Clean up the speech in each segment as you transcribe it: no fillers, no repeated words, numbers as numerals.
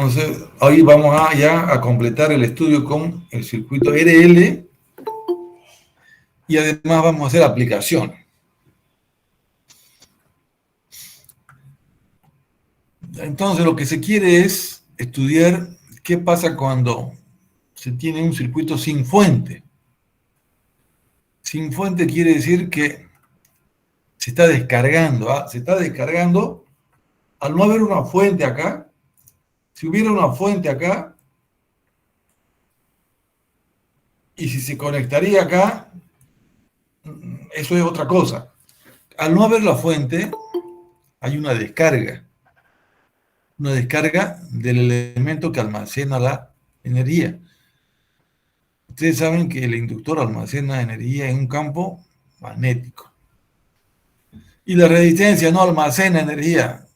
Entonces, hoy vamos ya a completar el estudio con el circuito RL y además vamos a hacer aplicación. Entonces, lo que se quiere es estudiar qué pasa cuando se tiene un circuito sin fuente. Sin fuente quiere decir que se está descargando, ¿ah? Se está descargando al no haber una fuente acá. Si hubiera una fuente acá, y si se conectaría acá, eso es otra cosa. Al no haber la fuente, hay una descarga del elemento que almacena la energía. Ustedes saben que el inductor almacena energía en un campo magnético. Y la resistencia no almacena energía.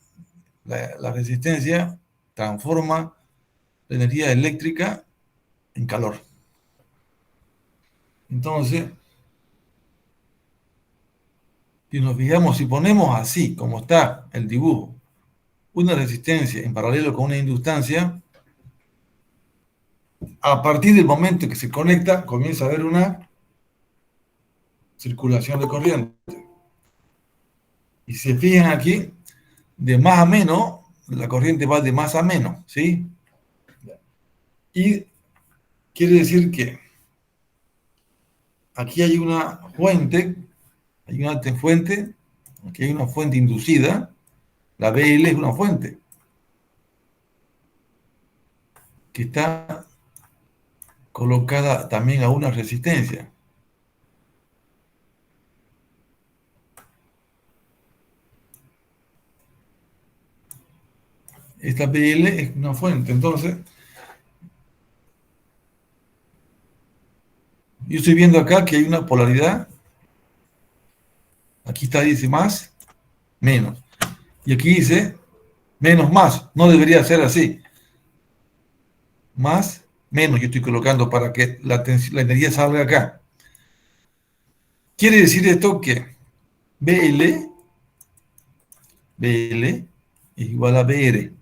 La resistencia transforma la energía eléctrica en calor. Entonces, si nos fijamos, si ponemos así, como está el dibujo, una resistencia en paralelo con una inductancia, a partir del momento que se conecta, comienza a haber una circulación de corriente. Y si se fijan aquí, de más a menos, la corriente va de más a menos, ¿sí? Y quiere decir que aquí hay una fuente, aquí hay una fuente inducida, la BL es una fuente que está colocada también a una resistencia. Esta BL es una fuente, entonces yo estoy viendo acá que hay una polaridad. Aquí está, dice más, menos. Y aquí dice menos, más. No debería ser así. Más, menos. Yo estoy colocando para que la energía salga acá. Quiere decir esto que BL es igual a BR.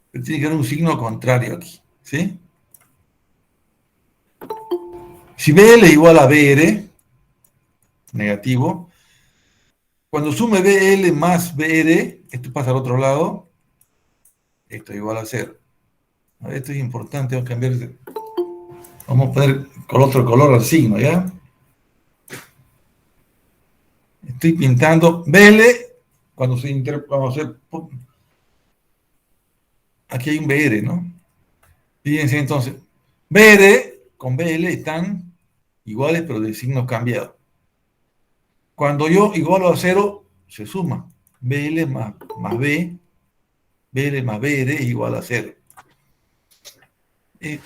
Pero tiene que haber un signo contrario aquí. ¿Sí? Si BL es igual a BR, negativo, cuando sume BL más BR, esto pasa al otro lado, esto es igual a 0. Esto es importante, vamos a cambiar. Vamos a poner con otro color al signo, ¿ya? Estoy pintando BL, cuando se aquí hay un BR, ¿no? Fíjense entonces, BR con BL están iguales, pero de signos cambiados. Cuando yo igualo a 0, se suma. BL más B, BL más BR es igual a 0. Es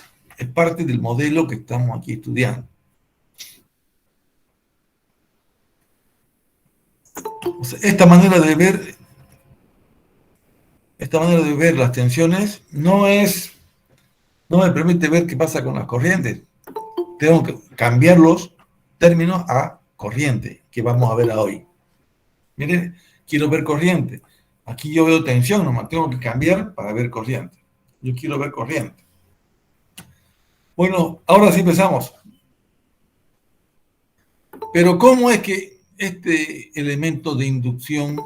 parte del modelo que estamos aquí estudiando. O sea, esta manera de ver las tensiones no me permite ver qué pasa con las corrientes. Tengo que cambiar los términos a corriente, que vamos a ver hoy. Miren, quiero ver corriente. Aquí yo veo tensión nomás, tengo que cambiar para ver corriente. Yo quiero ver corriente. Bueno, ahora sí empezamos. Pero ¿cómo es que este elemento de inducción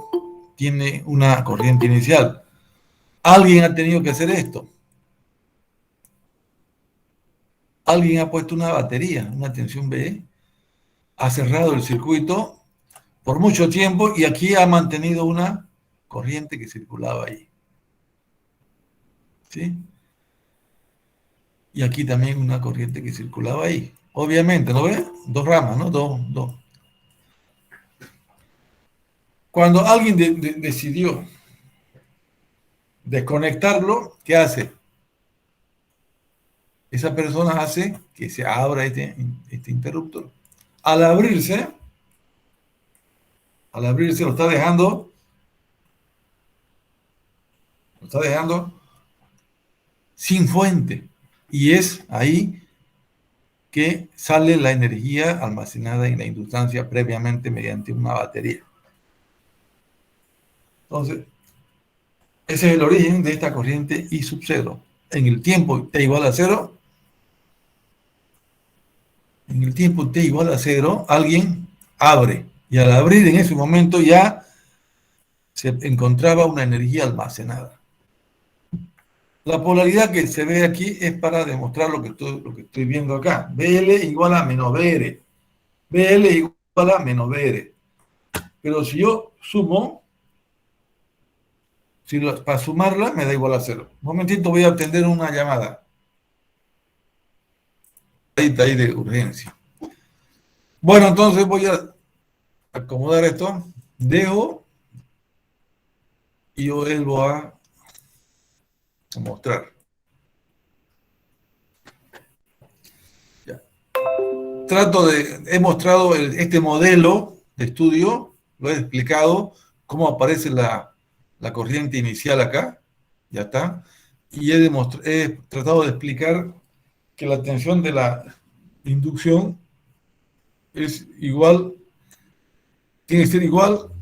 tiene una corriente inicial? Alguien ha tenido que hacer esto. Alguien ha puesto una batería, una tensión B, ha cerrado el circuito por mucho tiempo y aquí ha mantenido una corriente que circulaba ahí. ¿Sí? Y aquí también una corriente que circulaba ahí. Obviamente, ¿no ves? Dos ramas, ¿no? Dos. Cuando alguien decidió desconectarlo, ¿qué hace? Esa persona hace que se abra este interruptor. Al abrirse lo está dejando sin fuente. Y es ahí que sale la energía almacenada en la inductancia previamente mediante una batería. Entonces, Ese es el origen de esta corriente I sub 0. En el tiempo t igual a 0, en el tiempo t igual a 0, alguien abre. Y al abrir en ese momento ya se encontraba una energía almacenada. La polaridad que se ve aquí es para demostrar lo que estoy viendo acá. BL igual a menos BR. BL igual a menos BR. Pero si yo sumo, para sumarla me da igual a 0. Un momentito, voy a atender una llamada. Ahí de urgencia. Bueno, entonces voy a acomodar esto. Dejo y yo vuelvo a mostrar. Ya. He mostrado este modelo de estudio, lo he explicado, cómo aparece la corriente inicial acá, ya está, y he tratado de explicar que la tensión de la inducción es igual, tiene que ser igual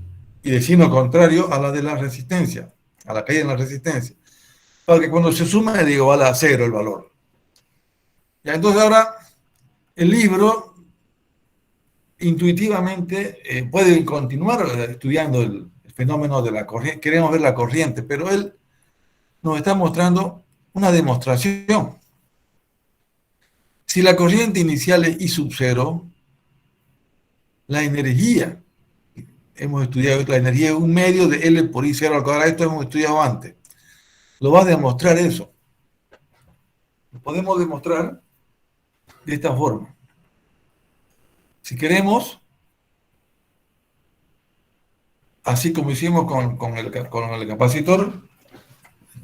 y de signo contrario a la de la resistencia, a la caída en la resistencia, para que cuando se suma le digo vale a 0 el valor. Ya, entonces ahora el libro intuitivamente puede continuar estudiando el fenómeno de la corriente, queremos ver la corriente, pero él nos está mostrando una demostración. Si la corriente inicial es I sub 0, la energía, hemos estudiado, la energía es un medio de L por I 0 al cuadrado, esto hemos estudiado antes. Lo va a demostrar eso. Lo podemos demostrar de esta forma. Si queremos, así como hicimos con el capacitor,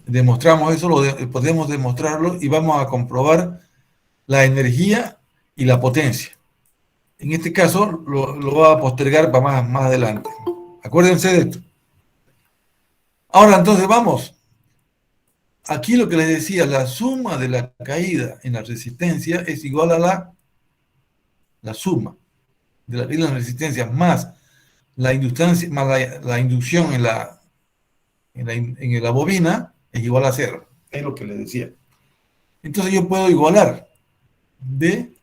demostramos eso, podemos demostrarlo y vamos a comprobar la energía y la potencia. En este caso lo va a postergar para más adelante. Acuérdense de esto. Ahora entonces vamos. Aquí lo que les decía, la suma de la caída en la resistencia es igual a la suma de la caída en la resistencia más la inducción, más la inducción en la bobina es igual a 0. Es lo que les decía. Entonces yo puedo igualar D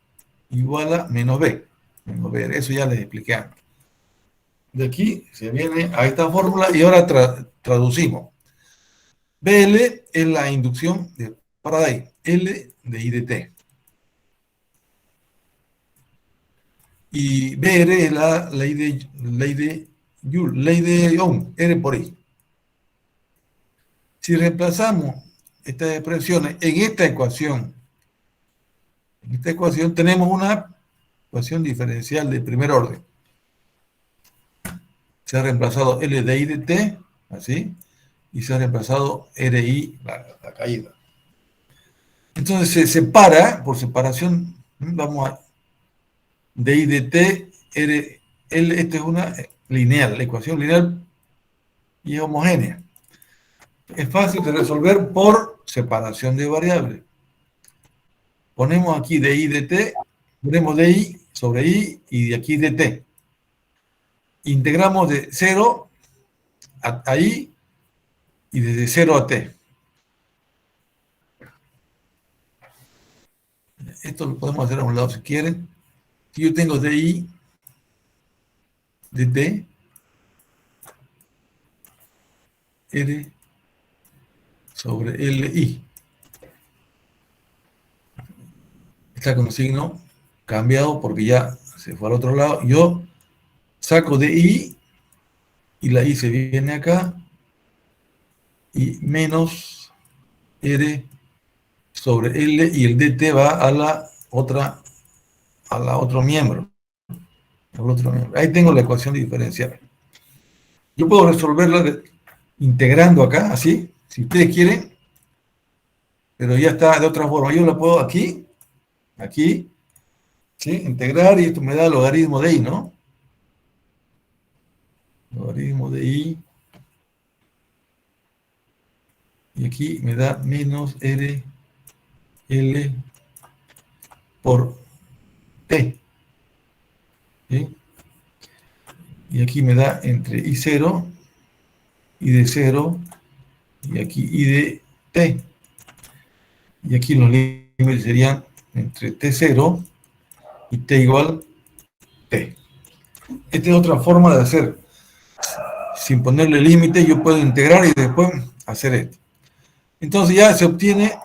igual a menos B. Menos B. Eso ya les expliqué antes. De aquí se viene a esta fórmula y ahora traducimos. BL es la inducción de Faraday, L de I de T. Y BR es la ley de Ohm, R por I. Si reemplazamos estas expresiones en esta ecuación tenemos una ecuación diferencial de primer orden. Se ha reemplazado L de I de T, así, y se ha reemplazado RI, la caída. Entonces se separa, por separación, vamos a de I de T, L, esta es una lineal, la ecuación lineal y es homogénea. Es fácil de resolver por separación de variables. Ponemos aquí de I de T, ponemos de I sobre I y de aquí de T. Integramos de 0 a I y desde 0 a T. Esto lo podemos hacer a un lado si quieren. Si yo tengo de I de T, R sobre LI. Está con signo cambiado porque ya se fue al otro lado. Yo saco de I y la I se viene acá y menos R sobre L y el DT va a la otro miembro. Ahí tengo la ecuación diferencial. Yo puedo resolverla integrando acá, así, si ustedes quieren, pero ya está de otra forma. Yo la puedo aquí, ¿sí? Integrar y esto me da logaritmo de I, ¿no? Logaritmo de I. Y aquí me da menos R L por T. ¿Sí? Y aquí me da entre I0 y de 0 y aquí I de t. Y aquí los límites serían entre t0 y t igual t. Esta es otra forma de hacer. Sin ponerle límite, yo puedo integrar y después hacer esto. Entonces ya se obtiene,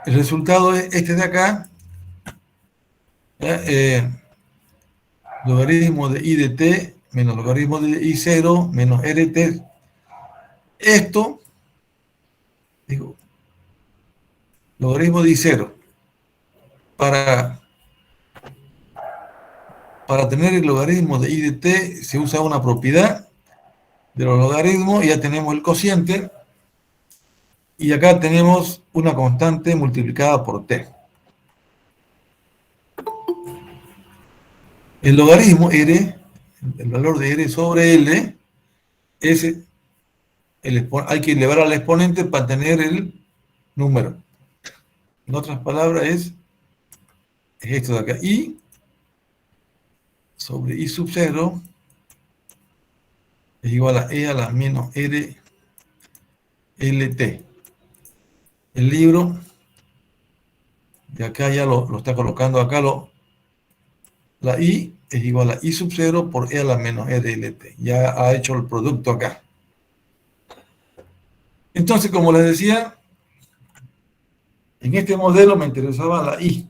el resultado es este de acá, logaritmo de I de t menos logaritmo de I0 menos RT. Esto, digo, logaritmo de I0. Para tener el logaritmo de I de t se usa una propiedad de los logaritmos, y ya tenemos el cociente, y acá tenemos una constante multiplicada por t. El logaritmo R, el valor de R sobre L, es hay que elevar al exponente para tener el número. En otras palabras, es esto de acá. I sobre I sub 0 es igual a E a la menos R LT. El libro, de acá ya lo está colocando acá, la I es igual a I sub 0 por E a la menos R LT. Ya ha hecho el producto acá. Entonces, como les decía, en este modelo me interesaba la I.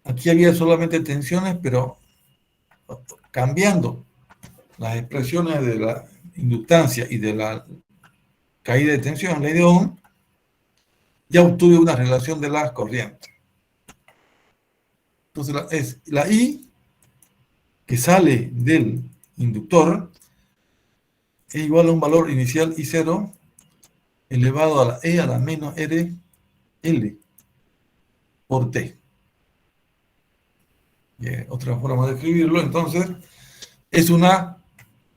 Aquí había solamente tensiones, pero cambiando las expresiones de la inductancia y de la caída de tensión, ley de Ohm, ya obtuve una relación de las corrientes. Entonces, es la I que sale del inductor es igual a un valor inicial I0 elevado a la E a la menos R L por T. Otra forma de escribirlo, entonces, es una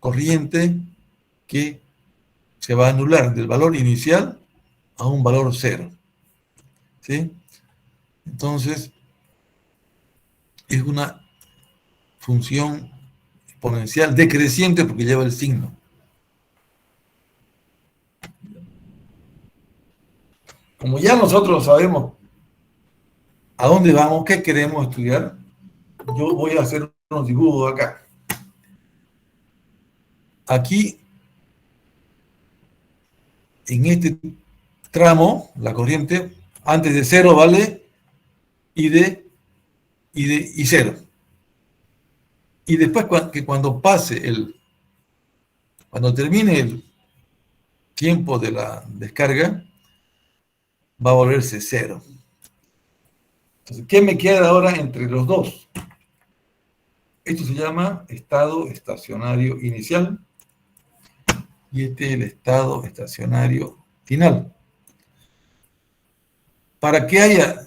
corriente que se va a anular del valor inicial a un valor cero. ¿Sí? Entonces, es una función exponencial decreciente porque lleva el signo. Como ya nosotros sabemos a dónde vamos, qué queremos estudiar, yo voy a hacer unos dibujos acá. Aquí, en este tramo, la corriente antes de cero vale I de I0. Y después que cuando cuando termine el tiempo de la descarga, va a volverse cero. Entonces, ¿qué me queda ahora entre los dos? Esto se llama estado estacionario inicial y este es el estado estacionario final. Para que haya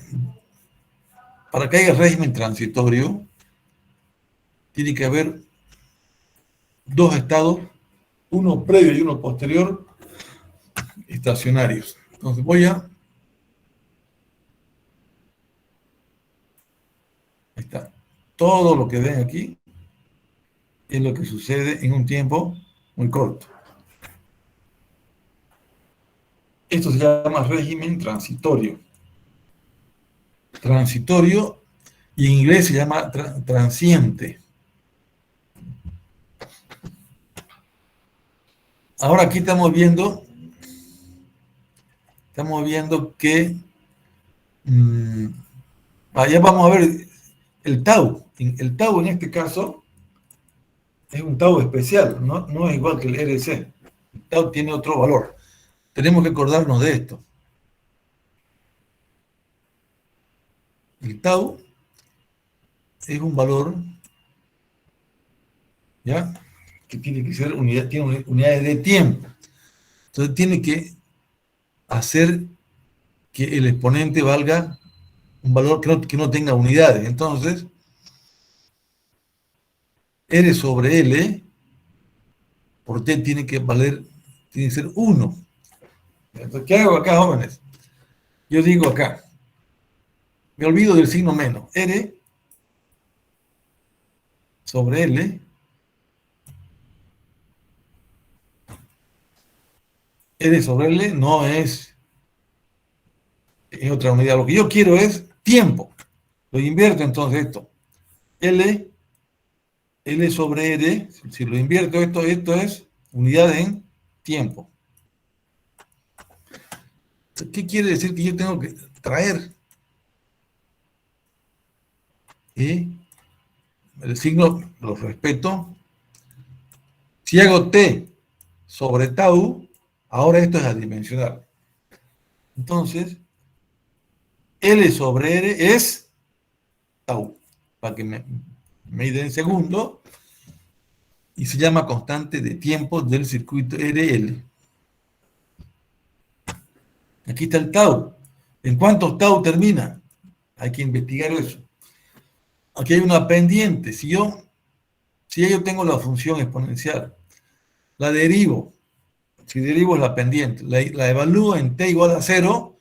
régimen transitorio, tiene que haber dos estados, uno previo y uno posterior, estacionarios. Entonces ahí está. Todo lo que ven aquí es lo que sucede en un tiempo muy corto. Esto se llama régimen transitorio. Transitorio, y en inglés se llama transiente. Ahora aquí estamos viendo que allá vamos a ver el tau. El tau en este caso es un tau especial, no es igual que el RC. El tau tiene otro valor. Tenemos que acordarnos de esto. El tau es un valor, ¿ya?, que tiene que ser tiene unidades de tiempo. Entonces tiene que hacer que el exponente valga un valor que no tenga unidades. Entonces, R sobre L por T tiene que ser 1. Entonces, ¿qué hago acá, jóvenes? Yo digo acá, me olvido del signo menos. R sobre L L sobre L no es otra unidad. Lo que yo quiero es tiempo. Lo invierto entonces esto. L sobre R, si lo invierto esto es unidad en tiempo. ¿Qué quiere decir que yo tengo que traer? El signo lo respeto. Si hago T sobre tau, ahora esto es adimensional. Entonces, L sobre R es tau, para que me den segundo, y se llama constante de tiempo del circuito RL. Aquí está el tau. ¿En cuántos tau termina? Hay que investigar eso. Aquí hay una pendiente. Si yo tengo la función exponencial, la derivo. Si derivo es la pendiente, la evalúo en t igual a 0,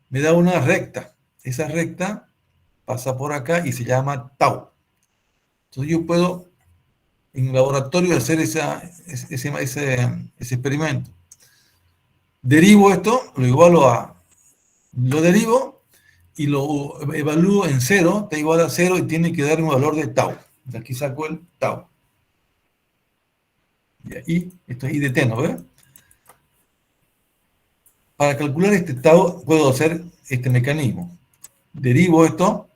me da una recta. Esa recta pasa por acá y se llama tau. Entonces yo puedo en el laboratorio hacer ese experimento. Derivo esto, lo derivo y lo evalúo en 0, t igual a 0 y tiene que dar un valor de tau. De aquí saco el tau. Y esto es I de t, ¿no ves? Para calcular este tau puedo hacer este mecanismo. Derivo esto,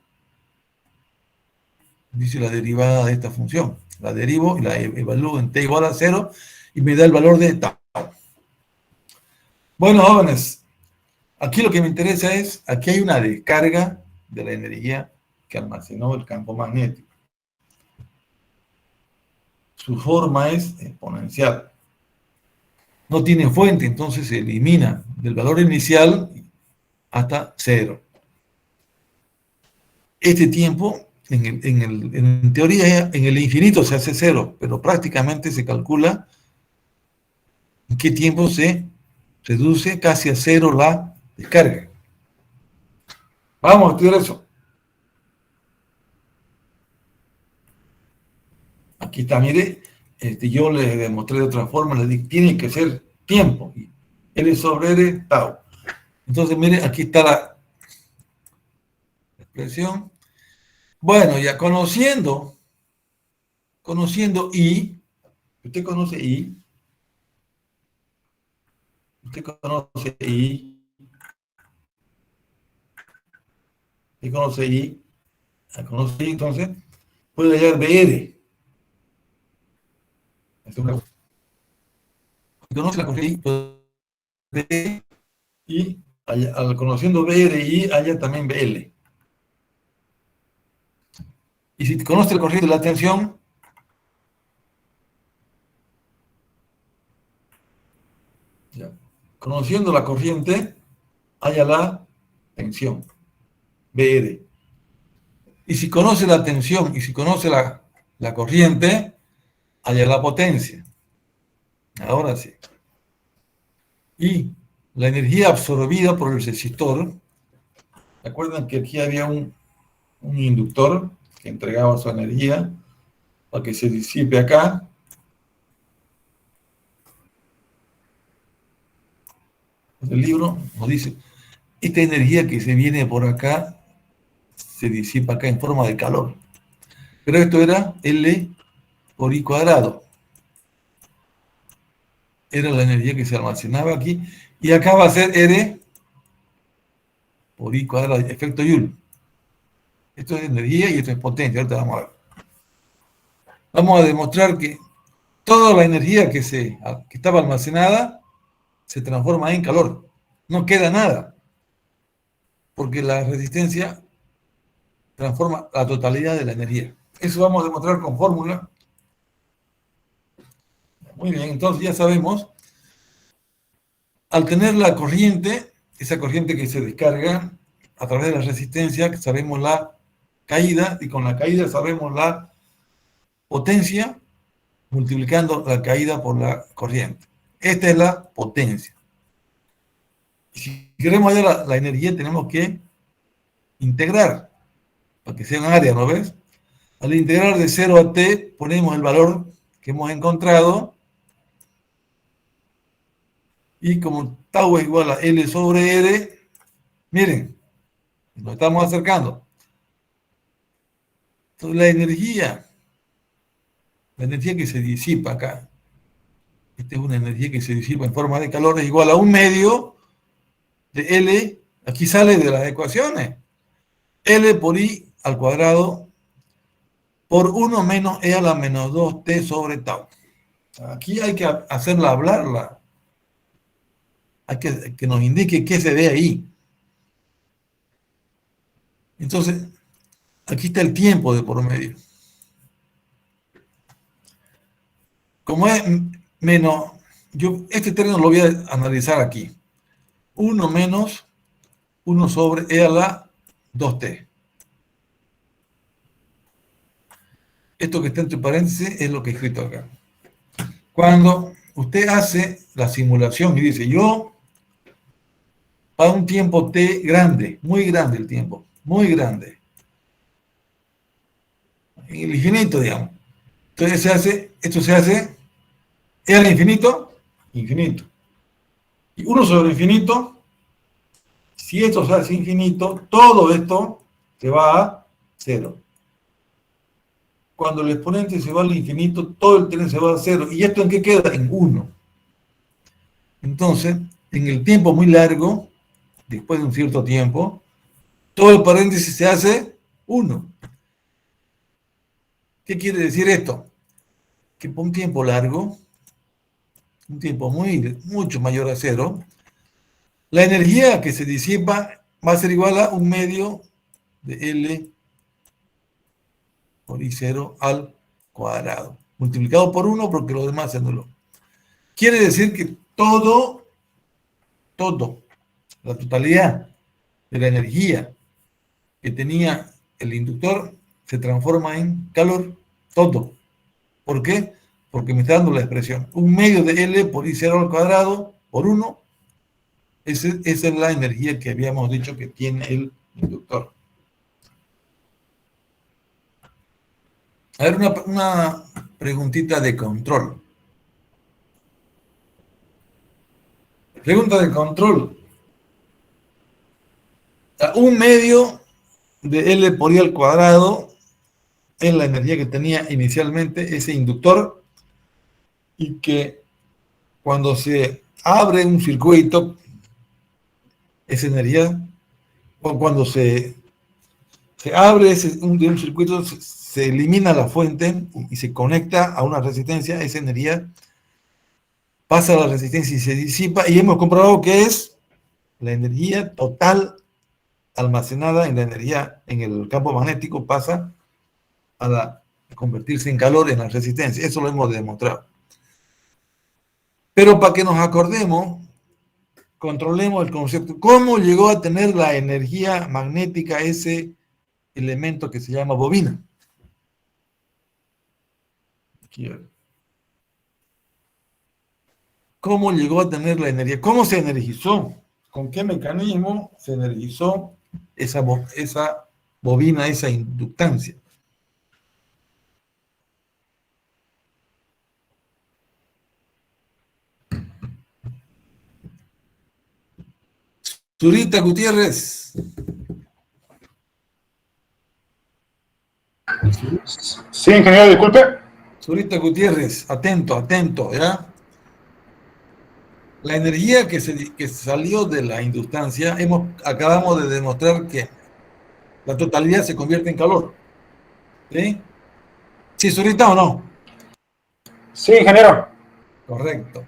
dice la derivada de esta función. La derivo y la evalúo en t igual a 0 y me da el valor de tau. Bueno, jóvenes, aquí lo que me interesa es, aquí hay una descarga de la energía que almacenó el campo magnético. Su forma es exponencial. No tiene fuente, entonces se elimina del valor inicial hasta 0. Este tiempo, en teoría, en el infinito se hace 0, pero prácticamente se calcula en qué tiempo se reduce casi a 0 la descarga. Vamos a estudiar eso. Aquí está, mire, yo le demostré de otra forma, le dije, tiene que ser tiempo. L sobre R, tau. Entonces, mire, aquí está la expresión. Bueno, ya conociendo I, usted conoce I, usted conoce I, entonces puede hallar BR. Conoce la corriente I, y al conociendo BR y I, haya también BL. Y si conoce la corriente de la tensión, ya, conociendo la corriente, haya la tensión, BR. Y si conoce la tensión y si conoce la corriente, haya la potencia. Ahora sí. Y la energía absorbida por el resistor, ¿recuerdan que aquí había un inductor que entregaba su energía para que se disipe acá? El libro nos dice, esta energía que se viene por acá se disipa acá en forma de calor. Pero esto era L por I cuadrado. Era la energía que se almacenaba aquí. Y acá va a ser R por I cuadrado, efecto Joule. Esto es energía y esto es potencia. Ahorita vamos a ver. Vamos a demostrar que toda la energía que estaba almacenada se transforma en calor. No queda nada. Porque la resistencia transforma la totalidad de la energía. Eso vamos a demostrar con fórmula. Muy bien, entonces ya sabemos, al tener la corriente, esa corriente que se descarga a través de la resistencia, sabemos la caída, y con la caída sabemos la potencia, multiplicando la caída por la corriente. Esta es la potencia. Y si queremos hallar la energía, tenemos que integrar, para que sea un área, ¿no ves? Al integrar de 0 a t, ponemos el valor que hemos encontrado, Y como tau es igual a L sobre R, miren, nos estamos acercando. Entonces la energía que se disipa acá, esta es una energía que se disipa en forma de calor, es igual a un medio de L, aquí sale de las ecuaciones, L por I al cuadrado por 1 menos E a la menos 2T sobre tau. Aquí hay que hacerla hablarla, hay que nos indique qué se ve ahí. Entonces, aquí está el tiempo de por medio. Como es menos, yo este término lo voy a analizar aquí. 1 menos 1 sobre E a la 2T. Esto que está entre paréntesis es lo que he escrito acá. Cuando usted hace la simulación y dice, yo, para un tiempo T grande, muy grande el tiempo, muy grande, en el infinito, digamos. Entonces esto se hace E al infinito, infinito. Y 1 sobre infinito, si esto se hace infinito, todo esto se va a cero. Cuando el exponente se va al infinito, todo el tren se va a cero. ¿Y esto en qué queda? En 1. Entonces, en el tiempo muy largo, después de un cierto tiempo, todo el paréntesis se hace 1. ¿Qué quiere decir esto? Que por un tiempo largo, un tiempo mucho mayor a cero, la energía que se disipa va a ser igual a un medio de L por I0 al cuadrado, multiplicado por 1 porque lo demás se anuló. Quiere decir que todo, la totalidad de la energía que tenía el inductor se transforma en calor, todo. ¿Por qué? Porque me está dando la expresión. Un medio de L por I0 al cuadrado por 1, esa es la energía que habíamos dicho que tiene el inductor. A ver, una preguntita de control. Pregunta de control. Un medio de L por I al cuadrado es la energía que tenía inicialmente ese inductor y que cuando se abre un circuito, esa energía, o cuando se abre un circuito, se elimina la fuente y se conecta a una resistencia, esa energía pasa a la resistencia y se disipa, y hemos comprobado que es la energía total almacenada en la energía en el campo magnético, pasa a convertirse en calor en la resistencia. Eso lo hemos demostrado. Pero para que nos acordemos, controlemos el concepto. ¿Cómo llegó a tener la energía magnética ese elemento que se llama bobina? ¿Cómo llegó a tener la energía? ¿Cómo se energizó? ¿Con qué mecanismo se energizó esa bobina, esa inductancia? Zurita Gutiérrez. Sí, ingeniero, disculpe. Zurita Gutiérrez, atento, atento, ¿ya? La energía que salió de la inductancia, acabamos de demostrar que la totalidad se convierte en calor. ¿Sí? ¿Sí, Zurita o no? Sí, ingeniero. Correcto.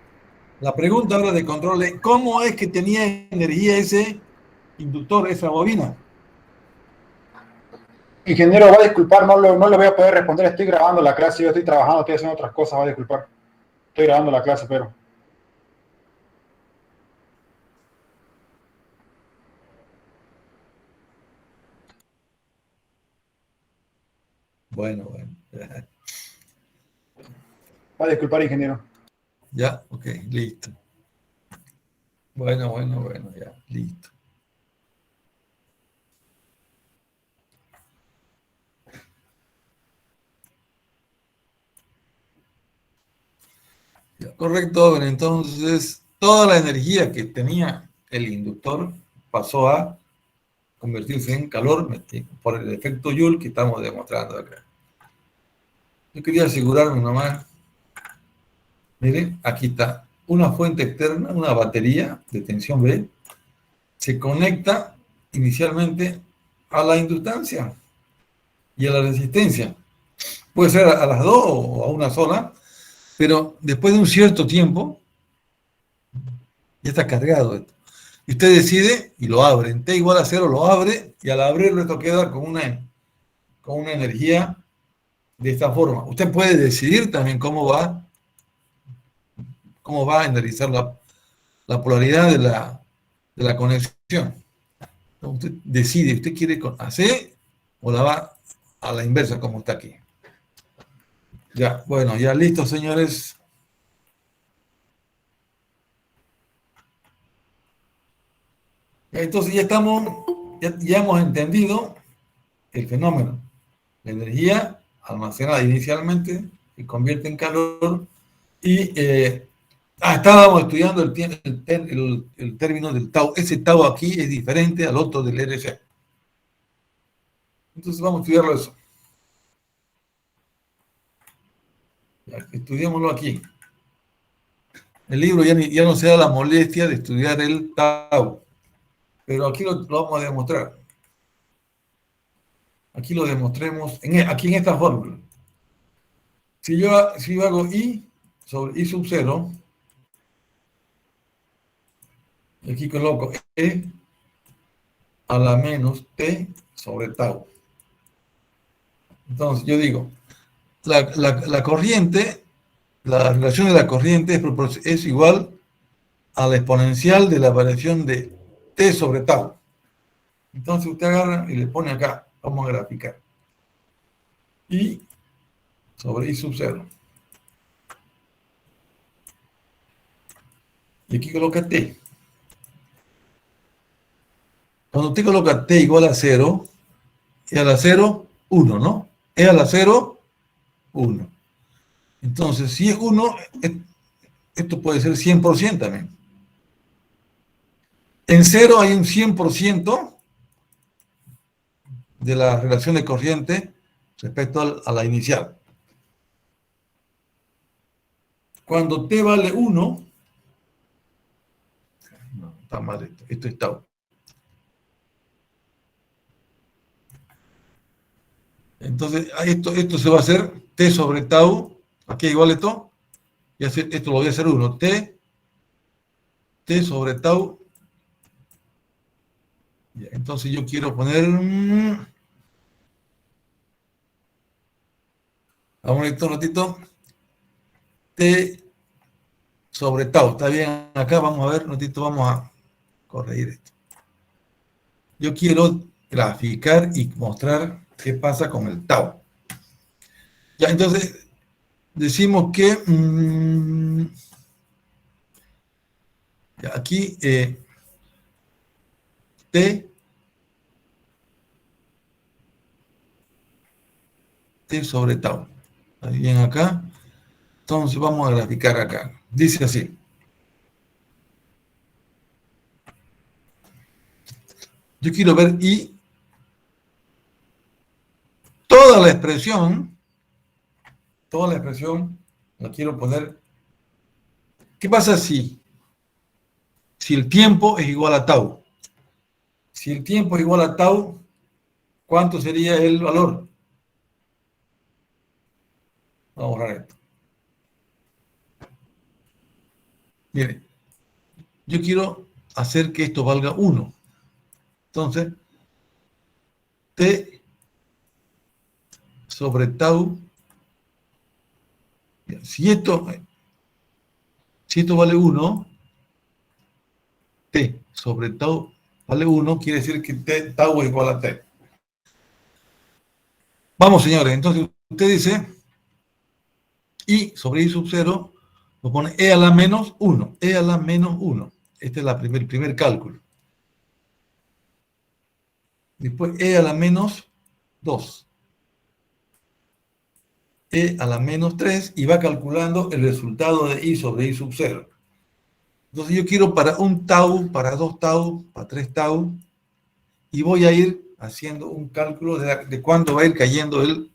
La pregunta ahora de control es, ¿cómo es que tenía energía ese inductor, esa bobina? Ingeniero, va a disculpar, no le voy a poder responder. Estoy grabando la clase, yo estoy trabajando, estoy haciendo otras cosas, va a disculpar. Estoy grabando la clase, pero. Bueno, bueno. Va a disculpar, ingeniero. Ya, ok, listo. Bueno, ya, listo. Ya, correcto, entonces toda la energía que tenía el inductor pasó a convertirse en calor por el efecto Joule que estamos demostrando acá. Yo quería asegurarme nomás, miren, aquí está, una fuente externa, una batería de tensión B, se conecta inicialmente a la inductancia y a la resistencia. Puede ser a las dos o a una sola, pero después de un cierto tiempo, ya está cargado esto. Y usted decide y lo abre. En T igual a 0 lo abre y al abrirlo esto queda con una energía de esta forma. Usted puede decidir también cómo va a analizar la polaridad de la conexión. Entonces, usted decide, ¿usted quiere con AC o la va a la inversa como está aquí? Ya, bueno, ya listo, señores. Entonces ya hemos entendido el fenómeno. La energía almacenada inicialmente se convierte en calor y estábamos estudiando el término del tau. Ese tau aquí es diferente al otro del RC. Entonces vamos a estudiarlo eso. Ya, estudiémoslo aquí. El libro ya no se da la molestia de estudiar el tau, pero aquí lo vamos a demostrar. Aquí lo demostremos, aquí en esta fórmula. Si yo hago I sobre I sub 0, y aquí coloco E a la menos T sobre tau. Entonces yo digo, la corriente, la relación de la corriente es igual a la exponencial de la variación de T sobre tau. Entonces usted agarra y le pone acá, vamos a graficar. I sobre I sub 0. Y aquí coloca T. Cuando usted coloca T igual a 0, E a la 0, 1, ¿no? E a la 0, 1. Entonces, si es 1, esto puede ser 100% también. En 0 hay un 100% de la relación de corriente respecto a la inicial. Cuando T vale 1, no, está mal esto es tau. Entonces, esto se va a hacer T sobre tau, aquí igual esto, y esto lo voy a hacer 1, T sobre tau. Entonces yo quiero poner vamos a esto un ratito, T sobre tau, está bien acá, vamos a ver, un ratito, vamos a corregir esto. Yo quiero graficar y mostrar qué pasa con el tau. Ya, entonces decimos que aquí T sobre tau. ¿Está bien acá? Entonces vamos a graficar acá. Dice así. Yo quiero ver y toda la expresión la quiero poner. ¿Qué pasa si el tiempo es igual a tau? Si el tiempo es igual a tau, ¿cuánto sería el valor? Vamos a borrar esto. Miren, yo quiero hacer que esto valga 1. Entonces, T sobre tau, si esto vale 1, T sobre tau vale 1, quiere decir que tau es igual a T. Vamos, señores, entonces usted dice I sobre I sub 0, lo pone E a la menos 1, E a la menos 1. Este es el primer cálculo. Después E a la menos 2. E a la menos 3 y va calculando el resultado de I sobre I sub 0. Entonces yo quiero para 1 tau, para 2 tau, para 3 tau, y voy a ir haciendo un cálculo de cuándo va a ir cayendo el...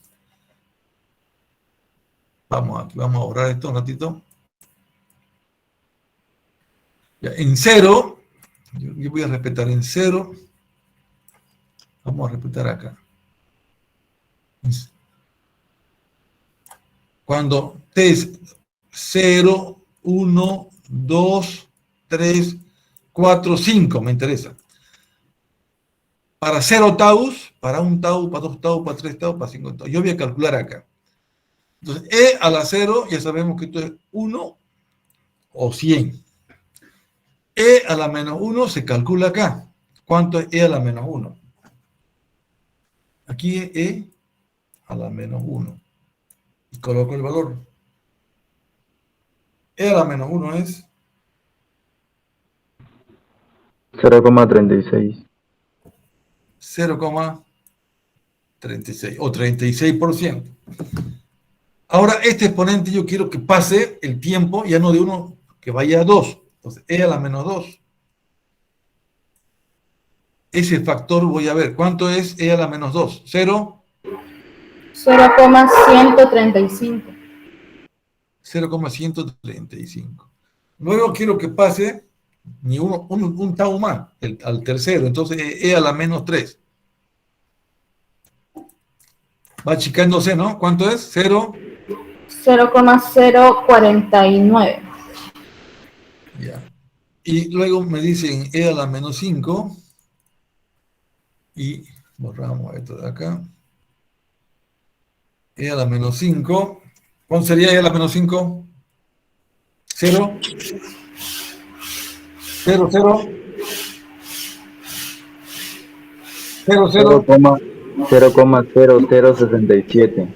Vamos a borrar esto un ratito. Ya, en 0, yo voy a respetar en 0. Vamos a respetar acá. Cuando T es 0, 1, 2, 3, 4, 5, me interesa. Para 0 taus, para 1 tau, para 2 tau, para 3 tau, para 5 tau. Yo voy a calcular acá. Entonces, E a la 0, ya sabemos que esto es 1 o 100. E a la menos 1 se calcula acá. ¿Cuánto es E a la menos 1? Aquí es E a la menos 1. Y coloco el valor. E a la menos 1 es 0,36. 0,36 o 36%. Ahora, este exponente yo quiero que pase el tiempo, ya no de 1, que vaya a 2. Entonces, E a la menos 2. Ese factor voy a ver. ¿Cuánto es E a la menos 2? 0. 0,135. 0,135. Luego quiero que pase un tau más, al tercero. Entonces, E a la menos 3. Va achicándose, ¿no? ¿Cuánto es? 0. 0,049. Ya. Y luego me dicen E a la menos 5. Y borramos esto de acá. E a la menos 5. ¿Cuánto sería E a la menos 5? 0. 0, 0. 0, 0. 0,0067.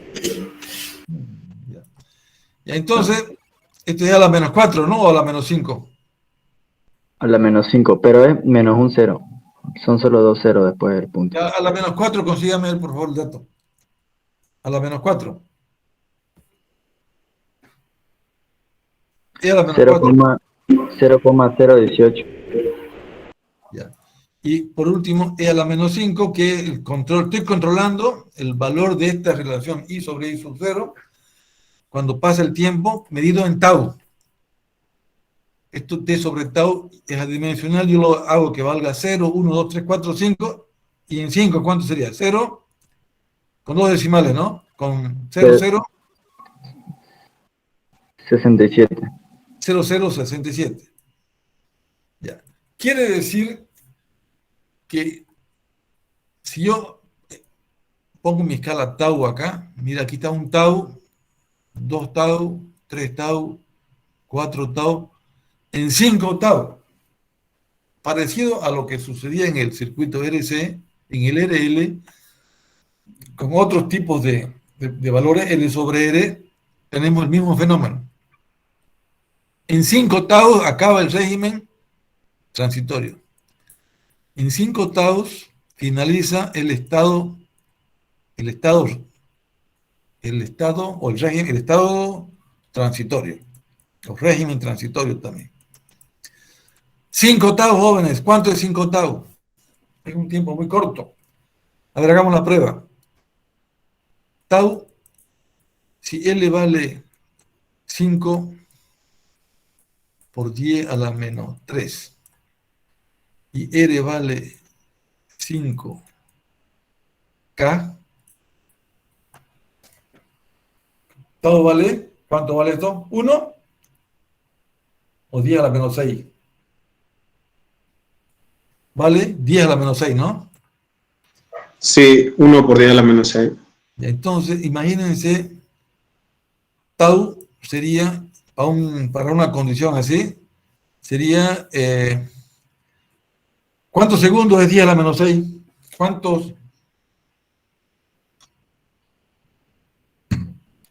Ya, entonces, esto es a la menos 4, ¿no? O a la menos 5. A la menos 5, pero es menos un 0. Son solo 2 ceros después del punto. Ya, a la menos 4, consígame, por favor, el dato. A la menos 4. E a la menos 4. 0,018. Ya. Y por último, E a la menos 5, que estoy controlando el valor de esta relación I sobre I sub 0 cuando pasa el tiempo medido en tau. Esto T sobre tau es adimensional, yo lo hago que valga 0, 1, 2, 3, 4, 5, y en 5, ¿cuánto sería? 0, con 2 decimales, ¿no? Con 0, 0, 67. 0, 0, 67. Ya. Quiere decir que si yo pongo mi escala tau acá, mira, aquí está 1 tau, 2 tau, 3 tau, 4 tau, en 5 tau. Parecido a lo que sucedía en el circuito RC, en el RL, con otros tipos de valores L sobre R, tenemos el mismo fenómeno. En 5 tau acaba el régimen transitorio. En 5 tau finaliza el estado transitorio, los régimen transitorio también. 5 tau, jóvenes, ¿cuánto es 5 tau? Es un tiempo muy corto. A ver, hagamos la prueba. Tau, si L vale 5 por 10 a la menos 3 y R vale 5K, ¿todo vale? ¿Cuánto vale esto? ¿1 o 10 a la menos 6? ¿Vale? 10 a la menos 6, ¿no? Sí, 1 por 10 a la menos 6. Entonces, imagínense, tau sería, para una condición así, sería, ¿cuántos segundos es 10 a la menos 6? ¿Cuántos?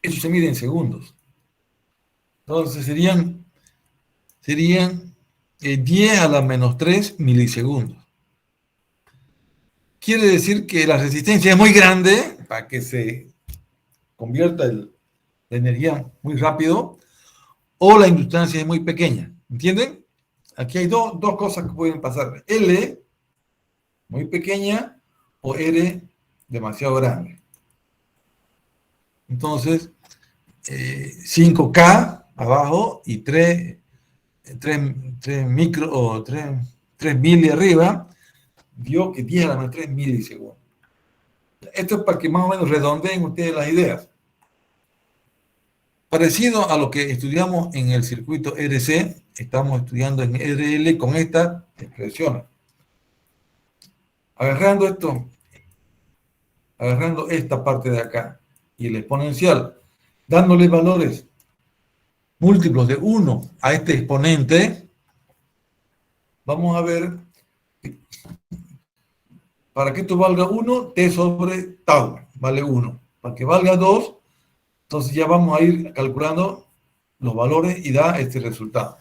Eso se mide en segundos. Entonces serían 10 a la menos 3 milisegundos. Quiere decir que la resistencia es muy grande para que se convierta la energía muy rápido, o la inductancia es muy pequeña. ¿Entienden? aquí hay dos cosas que pueden pasar. L, muy pequeña, o R, demasiado grande. Entonces, 5K abajo y 3 micro o 3 mili arriba, dio que 10 a la menos 3 milisegundos. Esto es para que más o menos redondeen ustedes las ideas. Parecido a lo que estudiamos en el circuito RC, estamos estudiando en RL con estas expresiones. Agarrando esta parte de acá y el exponencial, dándole valores múltiplos de 1 a este exponente, vamos a ver, para que esto valga 1, t sobre tau vale 1. Para que valga 2, entonces ya vamos a ir calculando los valores y da este resultado.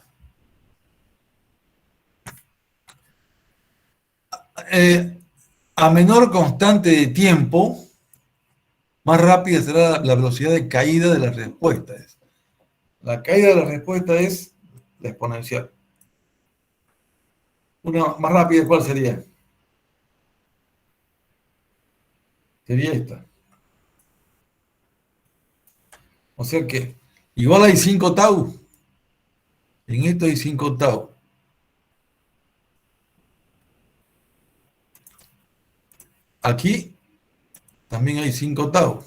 A menor constante de tiempo, más rápida será la velocidad de caída de la respuesta. La caída de la respuesta es la exponencial. Una más rápida, ¿cuál sería? Sería esta. O sea que igual hay 5 tau. En esto hay 5 tau. Aquí también hay 5 tau.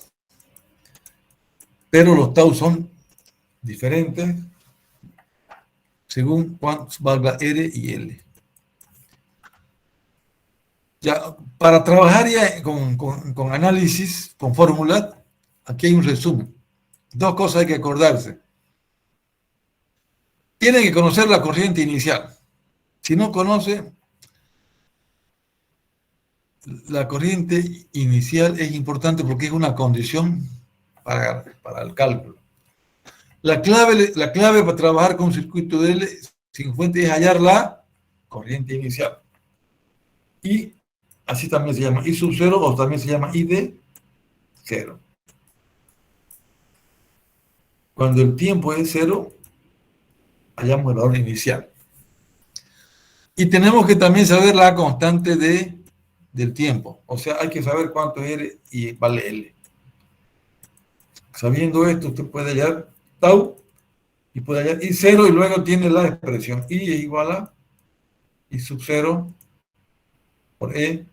Pero los tau son diferentes según cuánto valga R y L. Ya, para trabajar ya con análisis, con fórmulas, aquí hay un resumen. 2 cosas hay que acordarse. Tienen que conocer la corriente inicial. Si no conoce, la corriente inicial es importante porque es una condición para el cálculo. La clave para trabajar con un circuito de L sin fuente es hallar la corriente inicial. Y así también se llama I sub 0 o también se llama I de 0. Cuando el tiempo es 0, hallamos el valor inicial. Y tenemos que también saber la constante del tiempo. O sea, hay que saber cuánto es R y vale L. Sabiendo esto, usted puede hallar tau y puede hallar I0 y luego tiene la expresión I es igual a I sub 0 por E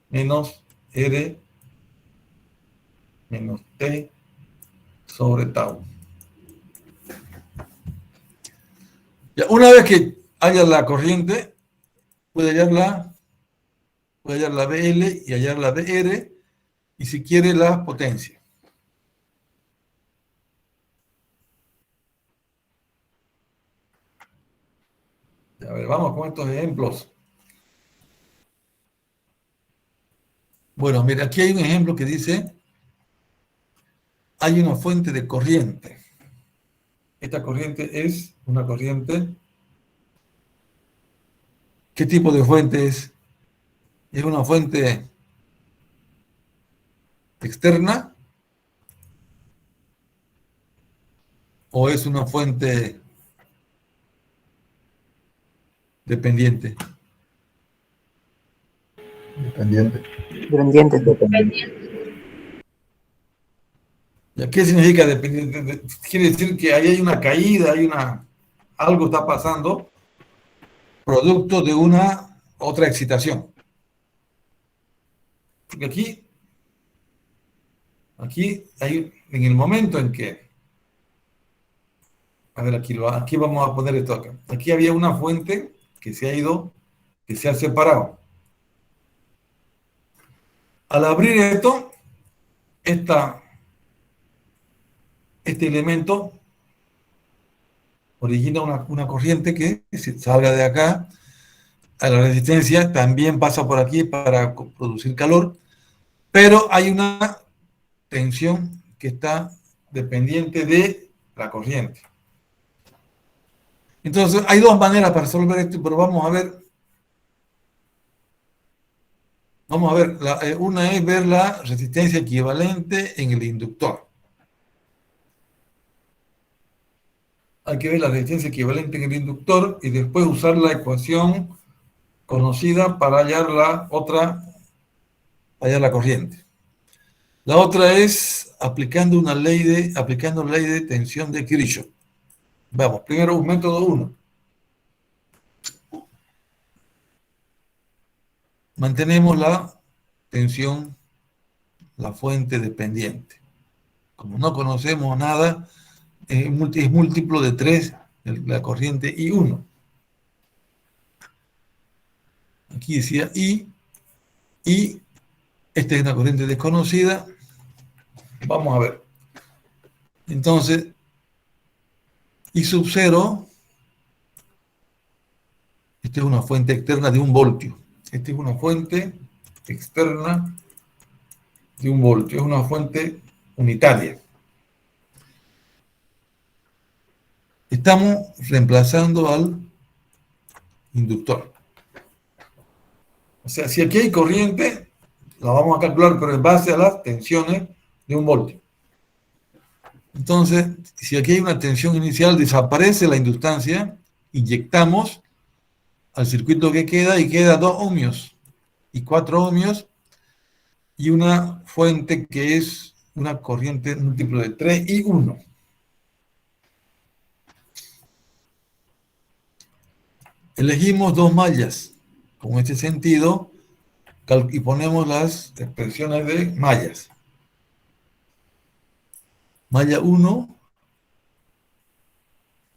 menos R menos T sobre tau. Ya, una vez que haya la corriente, puede hallar la BL y hallar la BR, y si quiere la potencia. A ver, vamos con estos ejemplos. Bueno, mira, aquí hay un ejemplo que dice, hay una fuente de corriente. Esta corriente es una corriente. ¿Qué tipo de fuente es? ¿Es una fuente externa? ¿O es una fuente dependiente? Dependiente. ¿Ya qué significa dependiente? Quiere decir que ahí hay una caída, algo está pasando, producto de una otra excitación. Porque aquí hay, en el momento en que, a ver, aquí vamos a poner esto acá. Aquí había una fuente que se ha ido, que se ha separado. Al abrir esto, este elemento origina una corriente que salga de acá a la resistencia, también pasa por aquí para producir calor, pero hay una tensión que está dependiente de la corriente. Entonces, hay 2 maneras para resolver esto, pero vamos a ver. Una es ver la resistencia equivalente en el inductor. hay que ver la resistencia equivalente en el inductor y después usar la ecuación conocida para hallar hallar la corriente. La otra es aplicando la ley de tensión de Kirchhoff. Vamos, primero un método 1. Mantenemos la tensión, la fuente dependiente. Como no conocemos nada, es múltiplo de 3 la corriente I1. Aquí decía I, y esta es una corriente desconocida. Vamos a ver. Entonces, I sub 0, esta es una fuente externa de 1 voltio. Esta es una fuente externa de 1 voltio. Es una fuente unitaria. Estamos reemplazando al inductor. O sea, si aquí hay corriente, la vamos a calcular, pero en base a las tensiones de 1 voltio. Entonces, si aquí hay una tensión inicial, desaparece la inductancia, inyectamos al circuito que queda y queda 2 ohmios y 4 ohmios y una fuente que es una corriente múltiplo de 3 y 1. Elegimos 2 mallas con este sentido y ponemos las expresiones de mallas. Malla 1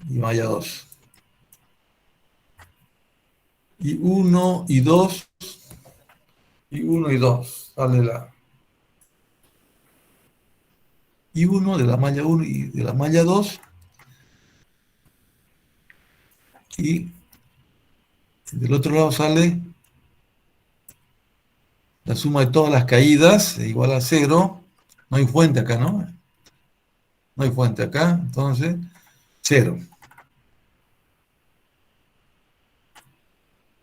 y malla 2. Y 1 y 2 y 1 y 2. Sale la y 1 de la malla 1 y de la malla 2. Y del otro lado sale la suma de todas las caídas es igual a 0. No hay fuente acá, ¿no? No hay fuente acá, entonces 0.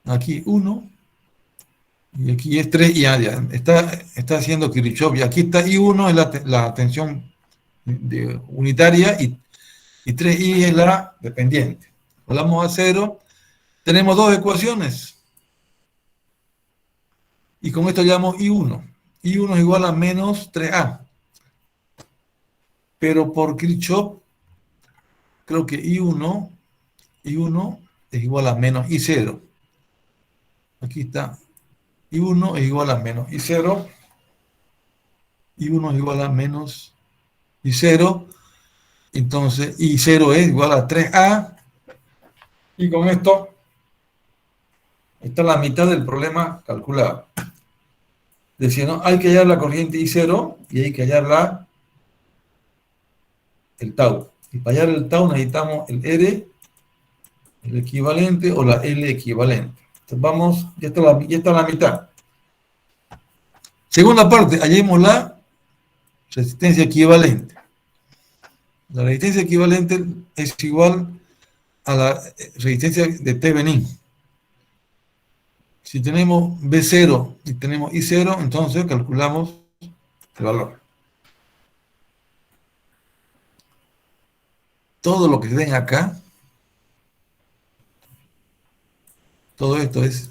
Aquí 1 y aquí es 3 y ya está haciendo Kirchhoff. Y aquí está I1 es la tensión unitaria y 3I es la dependiente. Volvamos a 0. Tenemos 2 ecuaciones. Y con esto llamamos I1. I1 es igual a menos 3A. Pero por Kirchhoff, creo que I1 es igual a menos I0. Aquí está. I1 es igual a menos I0. I1 es igual a menos I0. Entonces, I0 es igual a 3A. Y con esto está la mitad del problema calculado. Decía, ¿no? Hay que hallar la corriente I0 y hay que hallar el tau. Y para hallar el tau necesitamos el R, el equivalente, o la L equivalente. Entonces vamos, ya está la mitad. Segunda parte, hallemos la resistencia equivalente. La resistencia equivalente es igual a la resistencia de Thevenin. Si tenemos B0 y tenemos I0, entonces calculamos el valor. Todo lo que ven acá, todo esto es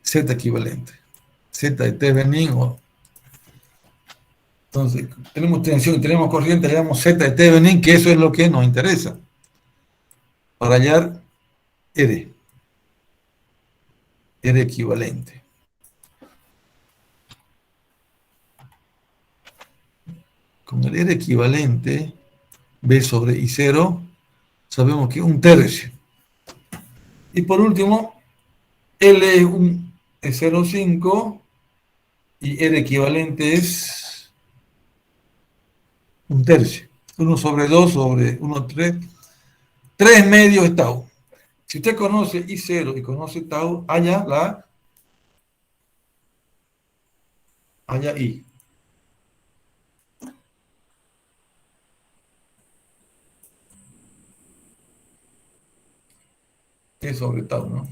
Z equivalente. Z de Thevenin. Entonces, tenemos tensión y tenemos corriente, hallamos Z de Thevenin, que eso es lo que nos interesa. Para hallar R equivalente. Con el R equivalente, B sobre I0, sabemos que es 1/3. Y por último, L es 0,5 y R equivalente es 1/3. 1 sobre 2 sobre 1, 3. 3 medios es tau. Si usted conoce I0 y conoce tau, halla I. T sobre tau, ¿no?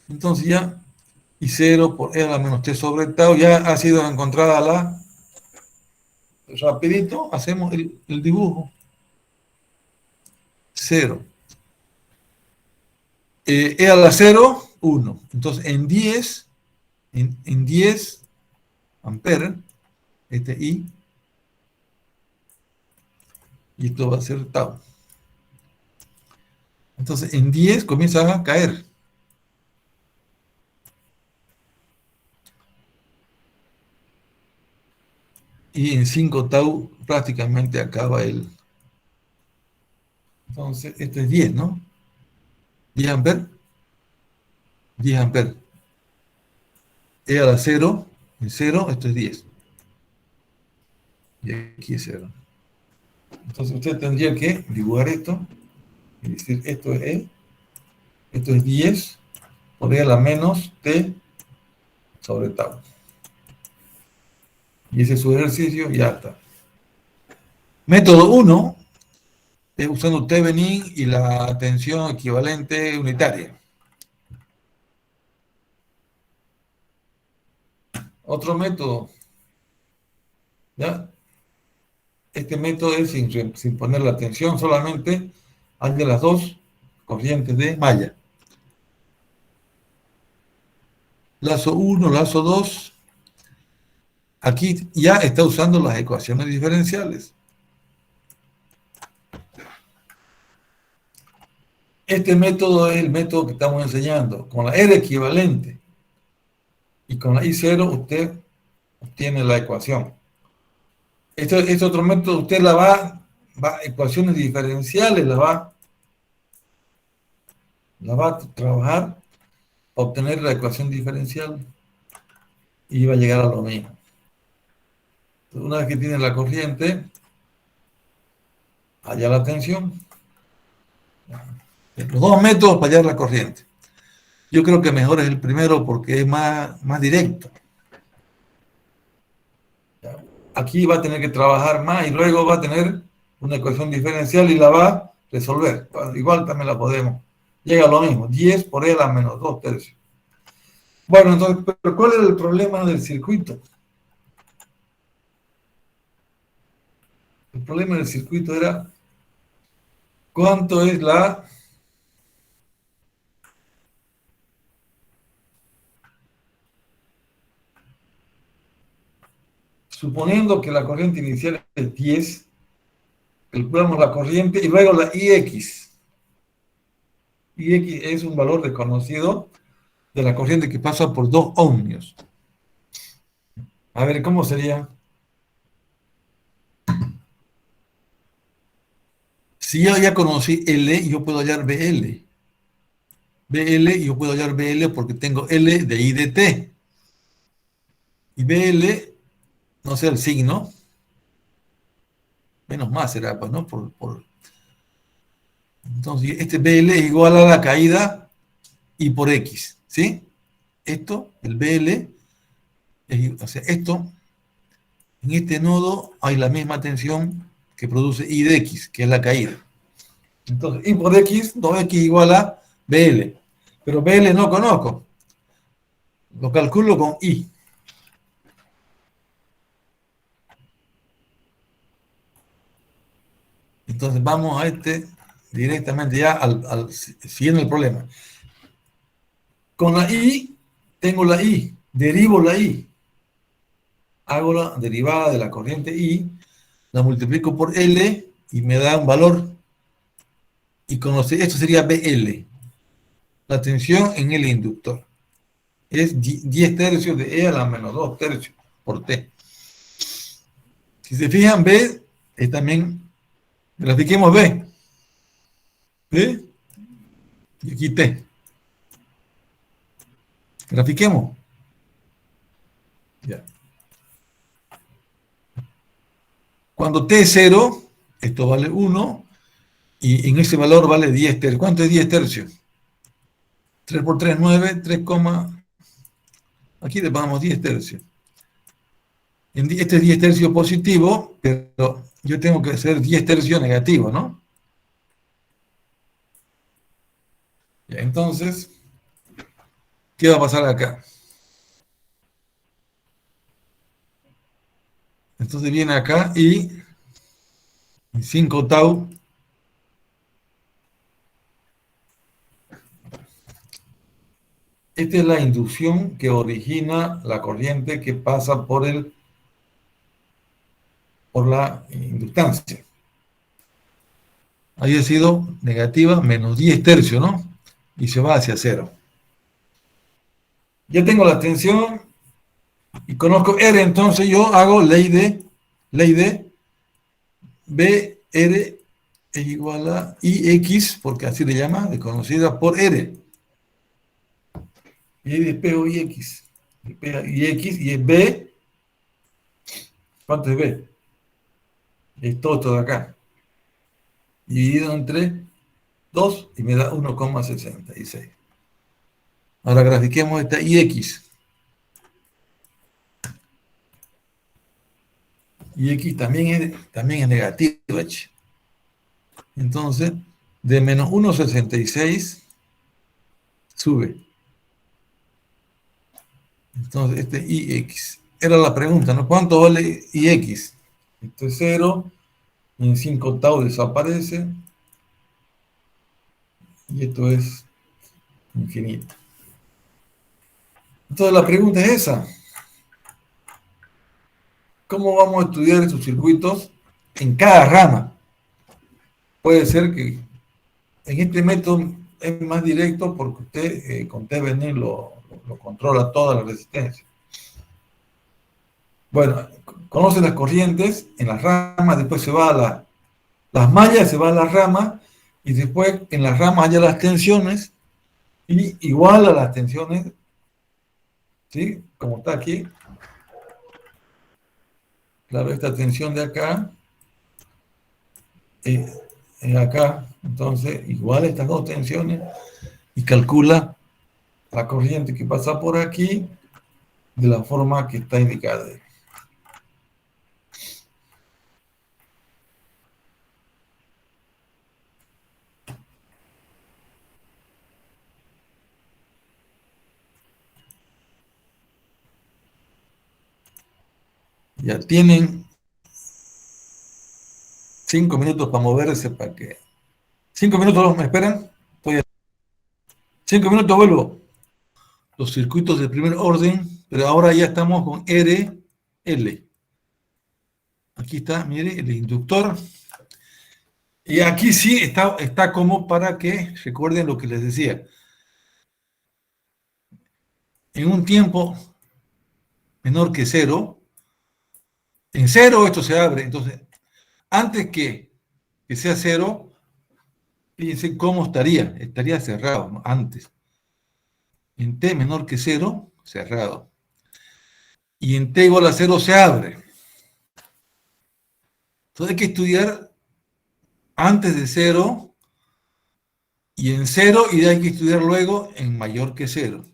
Entonces ya y 0 por e a la menos t sobre tau. Ya ha sido encontrada la... Rapidito hacemos el dibujo. 0. E a la 0, 1. Entonces, en 10 amperes, este I, y esto va a ser tau. Entonces, en 10 comienza a caer. Y en 5 tau prácticamente acaba el... Entonces, esto es 10, ¿no? 10 amperes. 10 amperes. E a la 0, en 0, esto es 10. Y aquí es 0. Entonces, usted tendría que dibujar esto. Y decir, esto es E. Esto es 10 por E a la menos T sobre tau. Y ese es su ejercicio, ya está. Método 1 es usando Thevenin y la tensión equivalente unitaria. Otro método, ¿ya? Este método es sin poner la tensión, solamente al de las dos corrientes de malla. Lazo 1, lazo 2. Aquí ya está usando las ecuaciones diferenciales. Este método es el método que estamos enseñando. Con la R equivalente y con la I0 usted obtiene la ecuación. Este otro método usted la va ecuaciones diferenciales, la va a trabajar para obtener la ecuación diferencial y va a llegar a lo mismo. Una vez que tiene la corriente, hallar la tensión. Los dos métodos para hallar la corriente. Yo creo que mejor es el primero porque es más directo. Aquí va a tener que trabajar más y luego va a tener una ecuación diferencial y la va a resolver. Igual también la podemos. Llega a lo mismo, 10 por E a la menos 2 tercios. Bueno, entonces, ¿pero cuál era el problema del circuito? El problema del circuito era cuánto es la... Suponiendo que la corriente inicial es 10, calculamos la corriente y luego la IX. IX es un valor desconocido de la corriente que pasa por 2 ohmios. A ver, ¿cómo sería? Si yo ya conocí L, yo puedo hallar BL. BL, yo puedo hallar BL porque tengo L de I de T. Y BL, no sé el signo, menos más será, pues, ¿no? Entonces, este BL es igual a la caída I por X, ¿sí? Esto, el BL, o sea, esto, en este nodo hay la misma tensión que produce I de X, que es la caída. Entonces, I por X, 2X igual a BL. Pero BL no conozco. Lo calculo con I. Entonces vamos a directamente ya siguiendo el problema. Con la I, tengo la I, derivo la I. Hago la derivada de la corriente I, la multiplico por L y me da un valor. Y esto sería BL. La tensión en el inductor. Es 10 tercios de E a la menos 2 tercios por T. Si se fijan, B es también... Grafiquemos B. ¿Sí? Y aquí T. Grafiquemos. Ya. Cuando T es 0, esto vale 1, y en ese valor vale 10 tercios. ¿Cuánto es 10 tercios? 3 por 3, 9, 3, aquí le ponemos 10 tercios. Este es 10 tercios positivo, pero yo tengo que hacer 10 tercios negativo, ¿no? Ya, entonces, ¿qué va a pasar acá? Entonces viene acá y en 5 tau esta es la inducción que origina la corriente que pasa por la inductancia. Ahí ha sido negativa, menos 10 tercios, ¿no? Y se va hacia 0. Ya tengo la tensión y conozco R, entonces yo hago ley de BR es igual a IX, porque así le llama, desconocida por R. Y ahí despego IX. IX y es B. ¿Cuánto es B? Es todo esto de acá. Dividido entre 2 y me da 1,66. Ahora grafiquemos esta IX. IX también es negativa. Entonces, de menos 1,66 sube. Entonces, este IX. Era la pregunta, ¿no? ¿Cuánto vale IX? Esto es 0. Y en 5 tau desaparece. Y esto es infinito. Entonces, la pregunta es esa. ¿Cómo vamos a estudiar estos circuitos en cada rama? Puede ser que en este método es más directo porque usted con TVN lo controla toda la resistencia. Bueno, conoce las corrientes en las ramas, después se va a las mallas, se va a las ramas, y después en las ramas hay las tensiones, y igual a las tensiones, ¿sí? Como está aquí. Claro, esta tensión de acá, en acá, entonces igual estas dos tensiones, y calcula la corriente que pasa por aquí de la forma que está indicada. Ya tienen 5 minutos para moverse, para que... 5 minutos, ¿me esperan? 5 minutos, vuelvo. Los circuitos de primer orden, pero ahora ya estamos con RL. Aquí está, mire, el inductor. Y aquí sí está como para que recuerden lo que les decía. En un tiempo menor que 0, en 0 esto se abre. Entonces, antes que sea 0, fíjense cómo estaría. Estaría cerrado, ¿no? Antes. En t menor que 0, cerrado. Y en t igual a 0 se abre. Entonces hay que estudiar antes de 0 y en 0, y hay que estudiar luego en mayor que 0.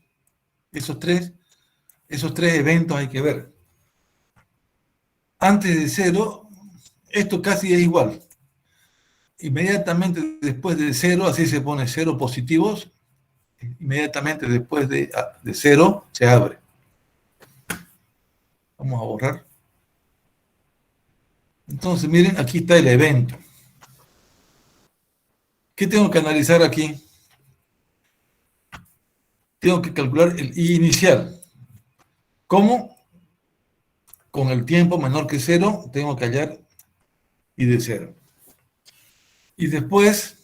Esos tres eventos hay que ver. Antes de 0, esto casi es igual. Inmediatamente después de 0, así se pone 0 positivos, inmediatamente después de 0 se abre. Vamos a borrar. Entonces, miren, aquí está el evento. ¿Qué tengo que analizar aquí? Tengo que calcular el I inicial. ¿Cómo? Con el tiempo menor que 0, tengo que hallar I de 0. Y después,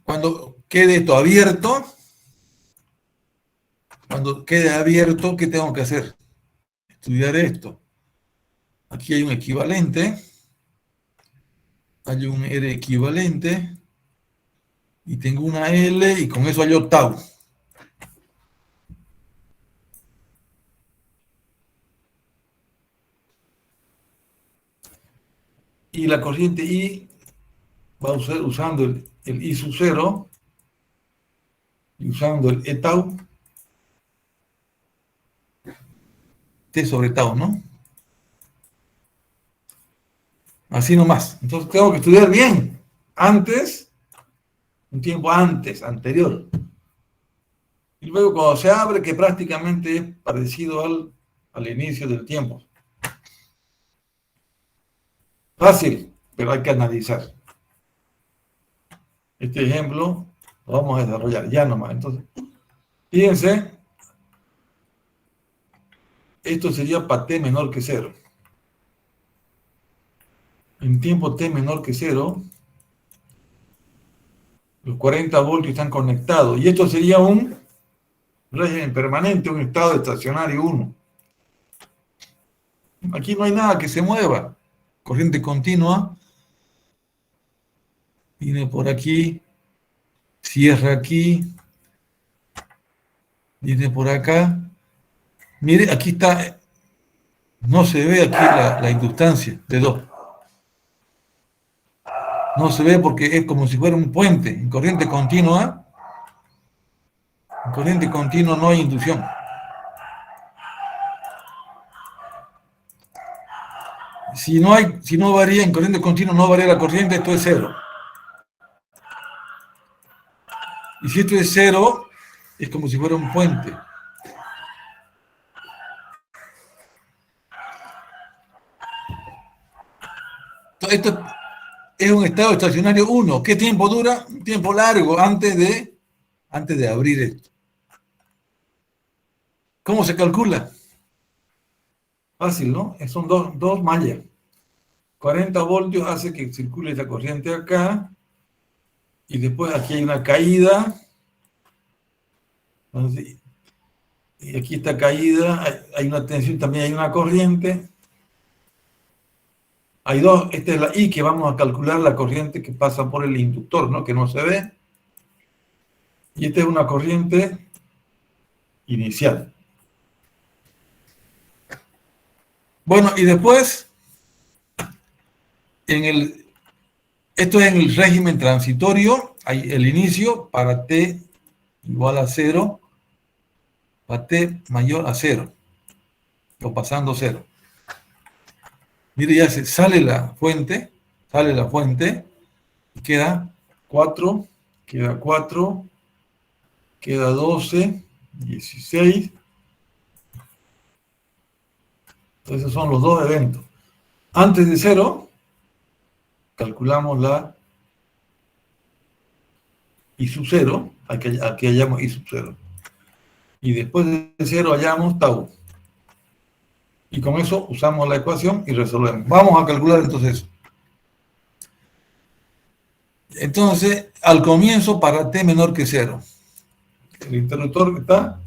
cuando quede esto abierto, ¿qué tengo que hacer? Estudiar esto. Aquí hay un equivalente, hay un R equivalente, y tengo una L, y con eso hallo tau. Y la corriente I va a usar usando el I sub 0 y usando el E tau, T sobre tau, ¿no? Así nomás. Entonces tengo que estudiar bien. Antes, un tiempo antes, anterior. Y luego cuando se abre, que prácticamente es parecido al al inicio del tiempo. Fácil, pero hay que analizar. Este ejemplo lo vamos a desarrollar ya nomás. Entonces, fíjense, esto sería para t menor que 0. En tiempo t menor que 0, los 40 voltios están conectados. Y esto sería un régimen permanente, un estado estacionario 1. Aquí no hay nada que se mueva. Corriente continua. Viene por aquí. Cierra aquí. Viene por acá. Mire, aquí está. No se ve aquí la inductancia de 2. No se ve porque es como si fuera un puente. En corriente continua no hay inducción. Si no varía en corriente continua, no varía la corriente, esto es 0. Y si esto es 0, es como si fuera un puente. Entonces, esto es un estado estacionario 1. ¿Qué tiempo dura? Un tiempo largo antes de abrir esto. ¿Cómo se calcula? Fácil, ¿no? Son dos mallas. 40 voltios hace que circule esta corriente acá. Y después aquí hay una caída. Entonces, y aquí está caída. Hay una tensión, también hay una corriente. Hay dos. Esta es la I que vamos a calcular la corriente que pasa por el inductor, ¿no? Que no se ve. Y esta es una corriente inicial. Bueno, y después, esto es en el régimen transitorio, hay el inicio para t igual a 0, para t mayor a 0, o pasando 0. Mire, ya sale la fuente, y queda 4, queda 12, 16. Entonces esos son los dos eventos. Antes de 0, calculamos la I sub 0, aquí hallamos I sub 0. Y después de 0 hallamos tau. Y con eso usamos la ecuación y resolvemos. Vamos a calcular entonces eso. Entonces, al comienzo para t menor que 0. El interruptor está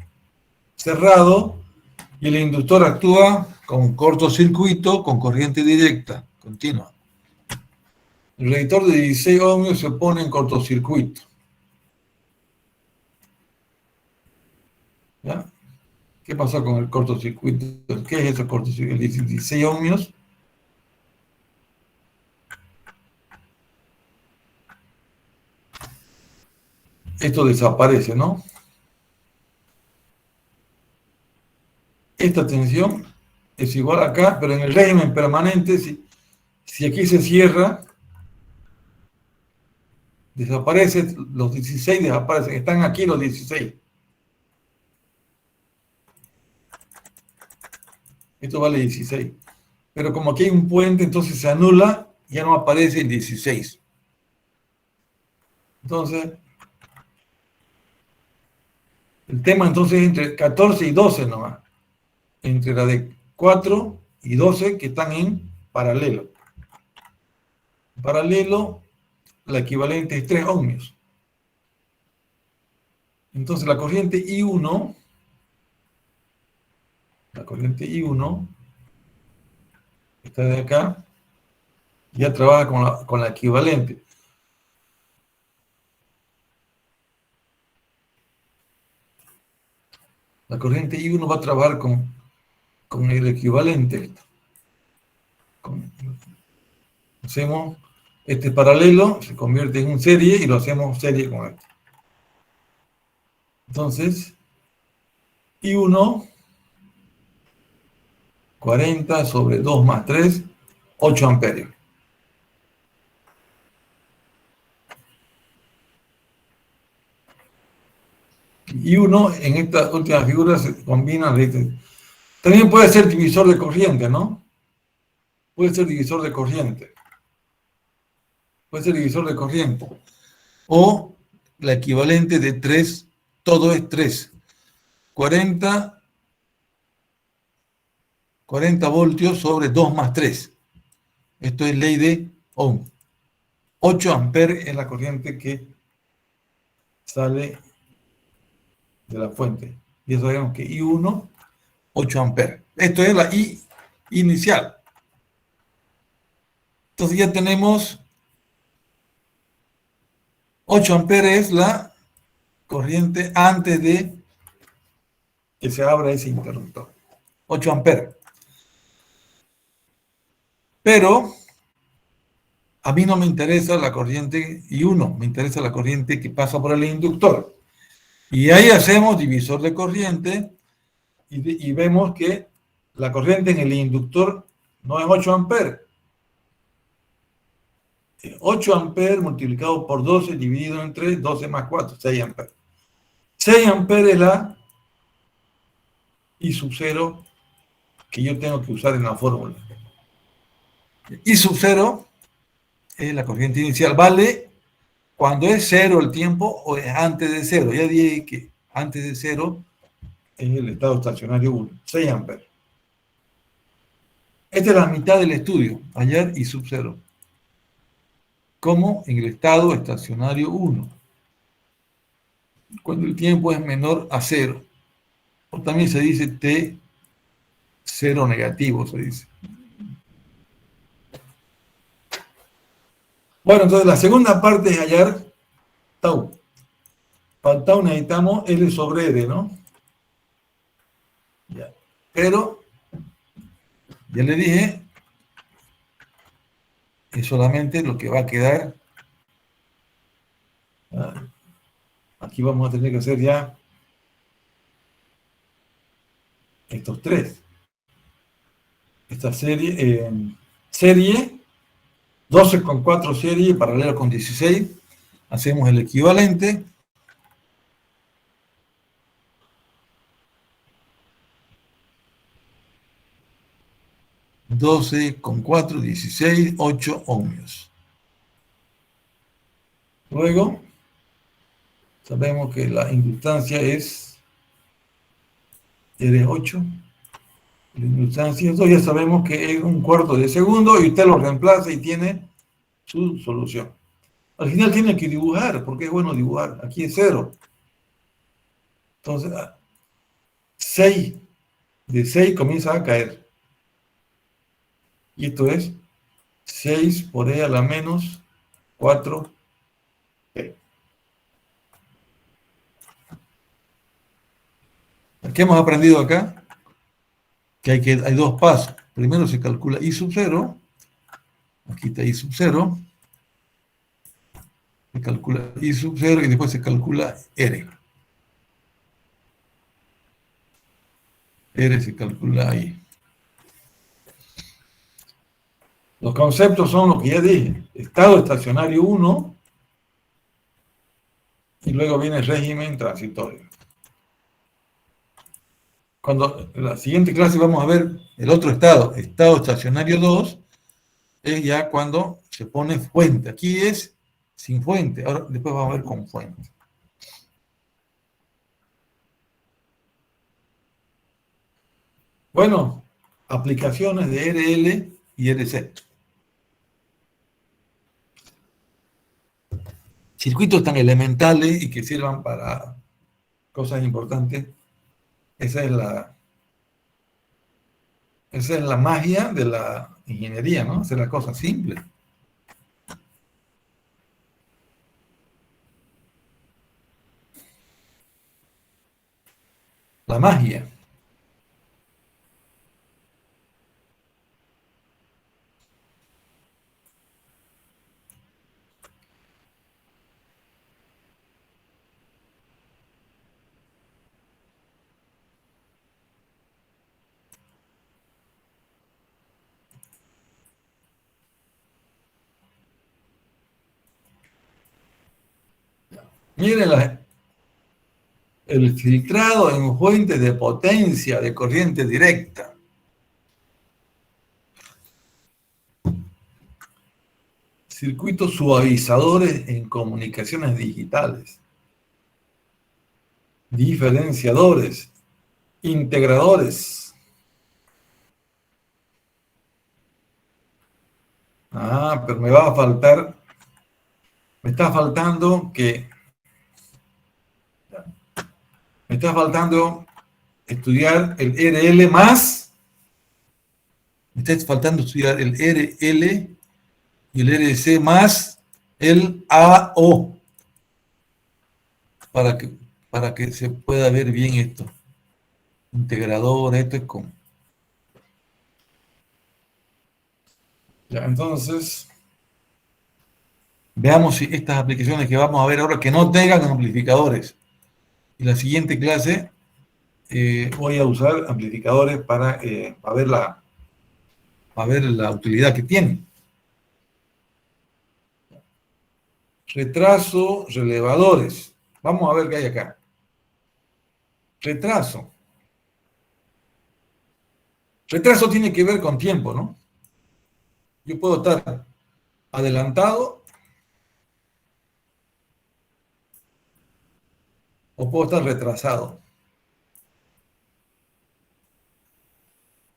cerrado y el inductor actúa con cortocircuito, con corriente directa, continua. El resistor de 16 ohmios se pone en cortocircuito. ¿Ya? ¿Qué pasó con el cortocircuito? ¿Qué es ese cortocircuito? El 16 ohmios. Esto desaparece, ¿no? Esta tensión es igual acá, pero en el régimen permanente, si aquí se cierra, desaparece, los 16 desaparecen, están aquí los 16. Esto vale 16. Pero como aquí hay un puente, entonces se anula, ya no aparece el 16. Entonces, el tema entonces es entre 14 y 12 nomás. Entre la de 4 y 12 que están en paralelo. En paralelo, la equivalente es 3 ohmios. Entonces la corriente I1, esta de acá, ya trabaja con la equivalente. La corriente I1 va a trabajar con el equivalente. Hacemos este paralelo, se convierte en un serie y lo hacemos serie con esto. Entonces, I1, 40 sobre 2 más 3, 8 amperios. Y uno en esta última figura se combina También puede ser divisor de corriente, ¿no? Puede ser divisor de corriente. Puede ser divisor de corriente. O la equivalente de 3, todo es 3. 40 voltios sobre 2 más 3. Esto es ley de Ohm. 8 amperes es la corriente que sale de la fuente. Y eso sabemos que I1, 8 amperes. Esto es la I inicial. Entonces ya tenemos 8 amperes es la corriente antes de que se abra ese interruptor. 8 amperes. Pero a mí no me interesa la corriente I1, me interesa la corriente que pasa por el inductor. Y ahí hacemos divisor de corriente y vemos que la corriente en el inductor no es 8 amperes. 8 amperes multiplicado por 12 dividido en 3, 12 más 4, 6 amperes. 6 amperes es la I sub 0 que yo tengo que usar en la fórmula. I sub 0 es la corriente inicial, vale cuando es 0 el tiempo o es antes de 0. Ya dije que antes de 0 es el estado estacionario 1, 6 amperes. Esta es la mitad del estudio, hallar I sub 0. Como en el estado estacionario 1, cuando el tiempo es menor a 0. O también se dice T 0 negativo, se dice. Bueno, entonces la segunda parte es hallar tau. Para tau necesitamos L sobre R, ¿no? Ya. Pero, ya le dije, es solamente lo que va a quedar. Aquí vamos a tener que hacer ya estos tres. Esta serie, serie 12 con 4 serie, paralelo con 16. Hacemos el equivalente. $12 con 4, 16, 8 ohmios. Luego, sabemos que la inductancia es R8. La inductancia, eso ya sabemos que es 1/4 de segundo y usted lo reemplaza y tiene su solución. Al final tiene que dibujar, porque es bueno dibujar. Aquí es 0. Entonces, 6 de 6 comienza a caer. Y esto es 6 por E a la menos 4. ¿Qué hemos aprendido acá? Que hay dos pasos. Primero se calcula I sub 0. Aquí está I sub 0. Se calcula I sub 0 y después se calcula R. R se calcula ahí. Los conceptos son los que ya dije. Estado estacionario 1 y luego viene el régimen transitorio. Cuando en la siguiente clase vamos a ver el otro estado, estado estacionario 2, es ya cuando se pone fuente. Aquí es sin fuente, ahora después vamos a ver con fuente. Bueno, aplicaciones de RL y RC. Circuitos tan elementales y que sirvan para cosas importantes. Esa es la magia de la ingeniería, ¿no? Hacer las cosas simples. La magia. Miren el filtrado en fuentes de potencia de corriente directa. Circuitos suavizadores en comunicaciones digitales. Diferenciadores. Integradores. Pero me va a faltar, me está faltando estudiar el RL más, me está faltando estudiar el RL y el RC más el AO, para que se pueda ver bien esto. Integrador, esto es como. Ya, entonces, veamos si estas aplicaciones que vamos a ver ahora que no tengan amplificadores. Y la siguiente clase voy a usar amplificadores para ver la utilidad que tienen. Retraso, relevadores. Vamos a ver qué hay acá. Retraso. Retraso tiene que ver con tiempo, ¿no? Yo puedo estar adelantado o puedo estar retrasado.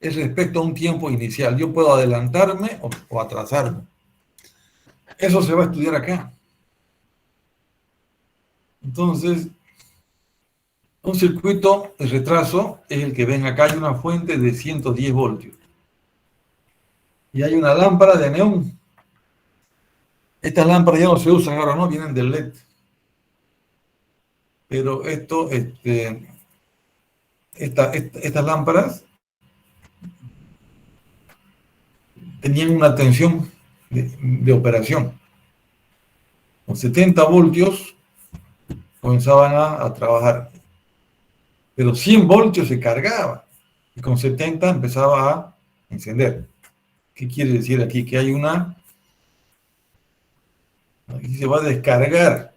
Es respecto a un tiempo inicial. Yo puedo adelantarme o atrasarme. Eso se va a estudiar acá. Entonces, un circuito de retraso es el que ven acá. Hay una fuente de 110 voltios. Y hay una lámpara de neón. Estas lámparas ya no se usan ahora, ¿no? Vienen del LED. Pero estas lámparas tenían una tensión de operación. Con 70 voltios comenzaban a trabajar. Pero 100 voltios se cargaba. Y con 70 empezaba a encender. ¿Qué quiere decir aquí? Que hay aquí se va a descargar.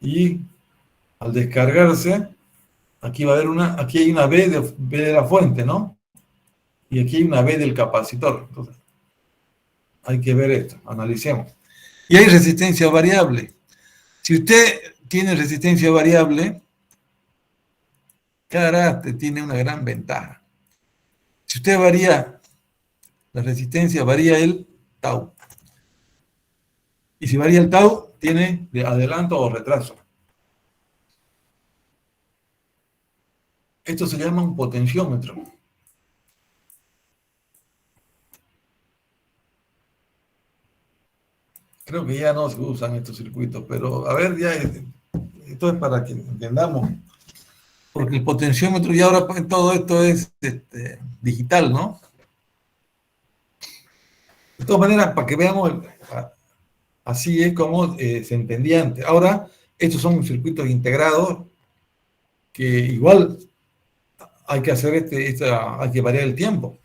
Y al descargarse, aquí va a haber aquí hay una B de la fuente, ¿no? Y aquí hay una B del capacitor. Entonces, hay que ver esto, analicemos. Y hay resistencia variable. Si usted tiene resistencia variable, carácter tiene una gran ventaja. Si usted varía la resistencia, varía el tau. Y si varía el tau, tiene de adelanto o retraso. Esto se llama un potenciómetro. Creo que ya no se usan estos circuitos, pero a ver, ya esto es para que entendamos. Porque el potenciómetro ya ahora todo esto es digital, ¿no? De todas maneras, para que veamos, así es como se entendía antes. Ahora, estos son circuitos integrados que igual hay que hacer hay que variar el tiempo.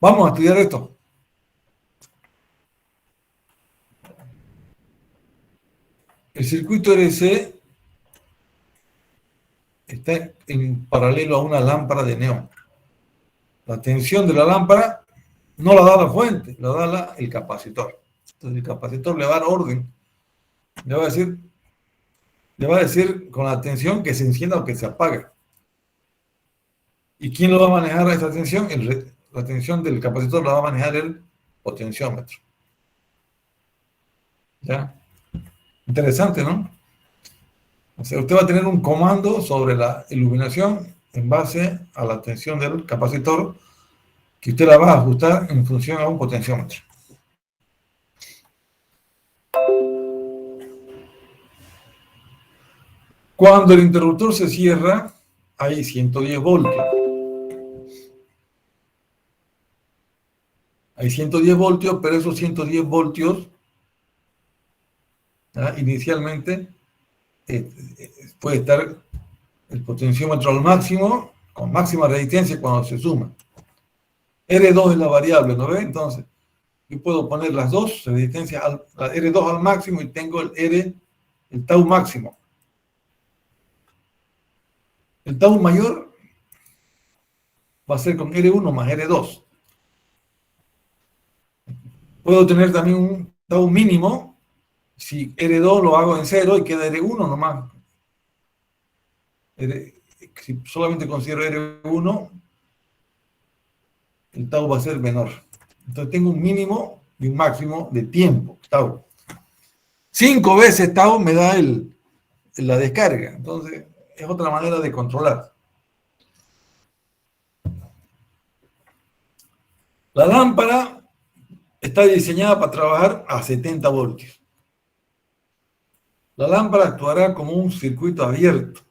Vamos a estudiar esto. El circuito RC está en paralelo a una lámpara de neón. La tensión de la lámpara no la da la fuente, la da el capacitor. Entonces el capacitor le va a dar orden. Le va a decir con la tensión que se encienda o que se apague. ¿Y quién lo va a manejar a esa tensión? La tensión del capacitor la va a manejar el potenciómetro. ¿Ya? Interesante, ¿no? O sea, usted va a tener un comando sobre la iluminación en base a la tensión del capacitor que usted la va a ajustar en función a un potenciómetro. Cuando el interruptor se cierra, hay 110 voltios. Hay 110 voltios, pero esos 110 voltios, inicialmente, puede estar el potenciómetro al máximo, con máxima resistencia cuando se suma. R2 es la variable, ¿no ve? Entonces, yo puedo poner las dos resistencias, la R2 al máximo y tengo el tau máximo. El tau mayor va a ser con R1 más R2. Puedo tener también un tau mínimo si R2 lo hago en 0 y queda R1 nomás. Si solamente considero R1, el tau va a ser menor. Entonces tengo un mínimo y un máximo de tiempo, tau. 5 veces tau me da la descarga. Entonces es otra manera de controlar. La lámpara está diseñada para trabajar a 70 voltios. La lámpara actuará como un circuito abierto.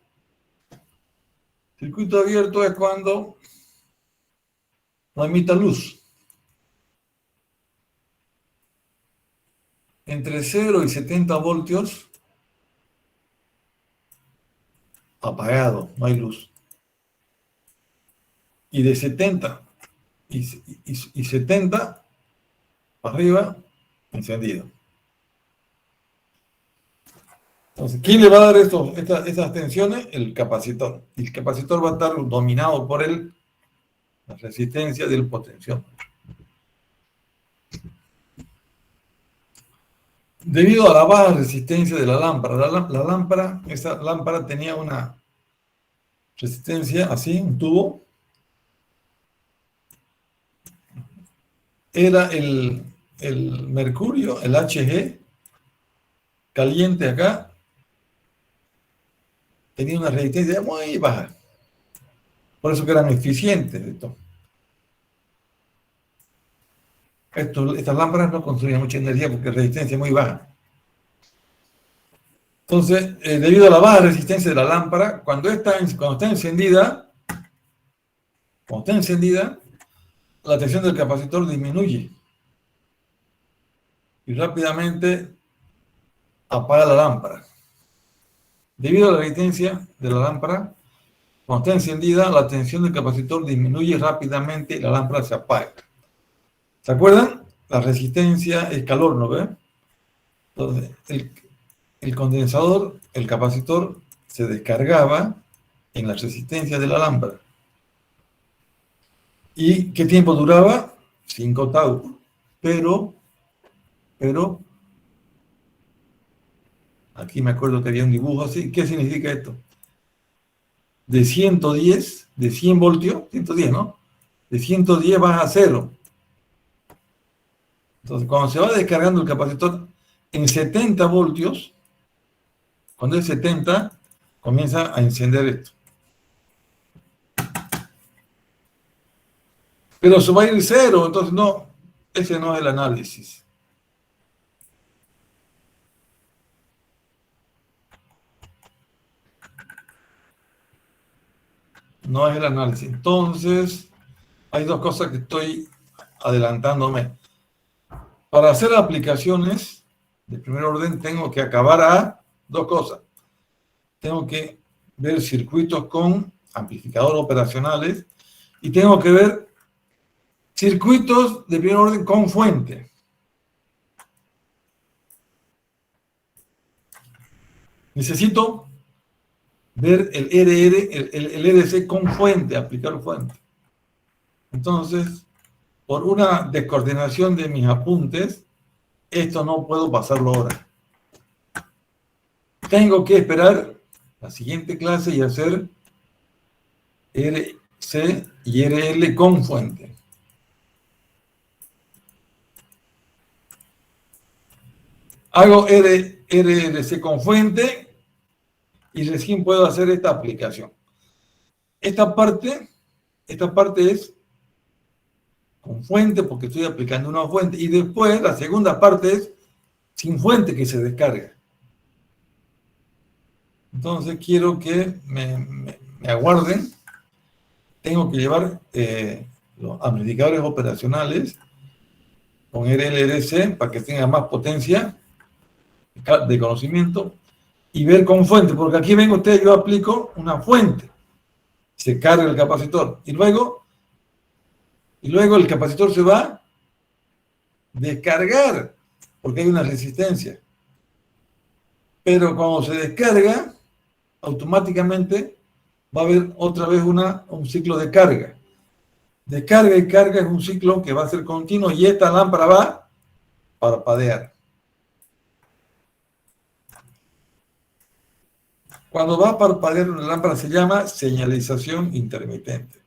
Circuito abierto es cuando no emita luz. Entre 0 y 70 voltios, apagado, no hay luz. Y de 70 y 70 para arriba, encendido. Entonces, ¿quién le va a dar estas tensiones? El capacitor. Y el capacitor va a estar dominado por la resistencia del potenciómetro. Debido a la baja resistencia de la lámpara, esa lámpara tenía una resistencia así, un tubo. Era el mercurio, el Hg, caliente acá, tenía una resistencia muy baja. Por eso que eran eficientes. Estas lámparas no consumían mucha energía porque la resistencia es muy baja. Entonces, debido a la baja resistencia de la lámpara, cuando está encendida, la tensión del capacitor disminuye y rápidamente apaga la lámpara. Debido a la resistencia de la lámpara, cuando está encendida, la tensión del capacitor disminuye rápidamente y la lámpara se apaga. ¿Se acuerdan? La resistencia es calor, ¿no ve? Entonces, el condensador, el capacitor, se descargaba en la resistencia de la lámpara. ¿Y qué tiempo duraba? 5 tau. Pero, aquí me acuerdo que había un dibujo así. ¿Qué significa esto? De 110, de 100 voltios, 110, ¿no? De 110 baja a 0. Entonces, cuando se va descargando el capacitor en 70 voltios, cuando es 70, comienza a encender esto. Pero se va a ir 0, entonces no, ese no es el análisis. No es el análisis. Entonces, hay dos cosas que estoy adelantándome. Para hacer aplicaciones de primer orden, tengo que acabar a dos cosas. Tengo que ver circuitos con amplificadores operacionales y tengo que ver circuitos de primer orden con fuente. Necesito ver el RC con fuente, aplicar fuente. Entonces, por una descoordinación de mis apuntes, esto no puedo pasarlo ahora. Tengo que esperar la siguiente clase y hacer RC y RL con fuente. Hago RLC con fuente y recién puedo hacer esta aplicación. Esta parte es con fuente porque estoy aplicando una fuente. Y después la segunda parte es sin fuente que se descarga. Entonces quiero que me aguarden. Tengo que llevar los amplificadores operacionales con RLC para que tenga más potencia de conocimiento y ver con fuente, porque aquí ven ustedes, yo aplico una fuente, se carga el capacitor y luego el capacitor se va a descargar porque hay una resistencia, pero cuando se descarga automáticamente va a haber otra vez un ciclo de carga. De carga y carga es un ciclo que va a ser continuo y esta lámpara va a parpadear. Cuando va a parpadear una lámpara se llama señalización intermitente.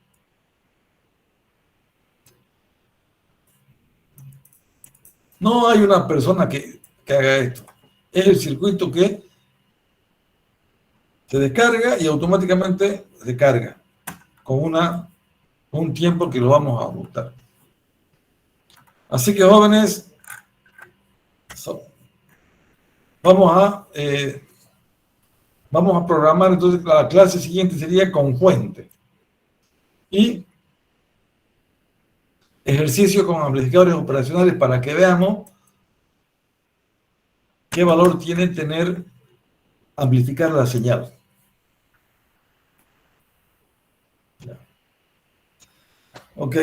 No hay una persona que haga esto. Es el circuito que se descarga y automáticamente se carga con un tiempo que lo vamos a ajustar. Así que, jóvenes, vamos a programar, entonces la clase siguiente sería con fuente. Y ejercicio con amplificadores operacionales para que veamos qué valor tiene amplificar la señal. Ok,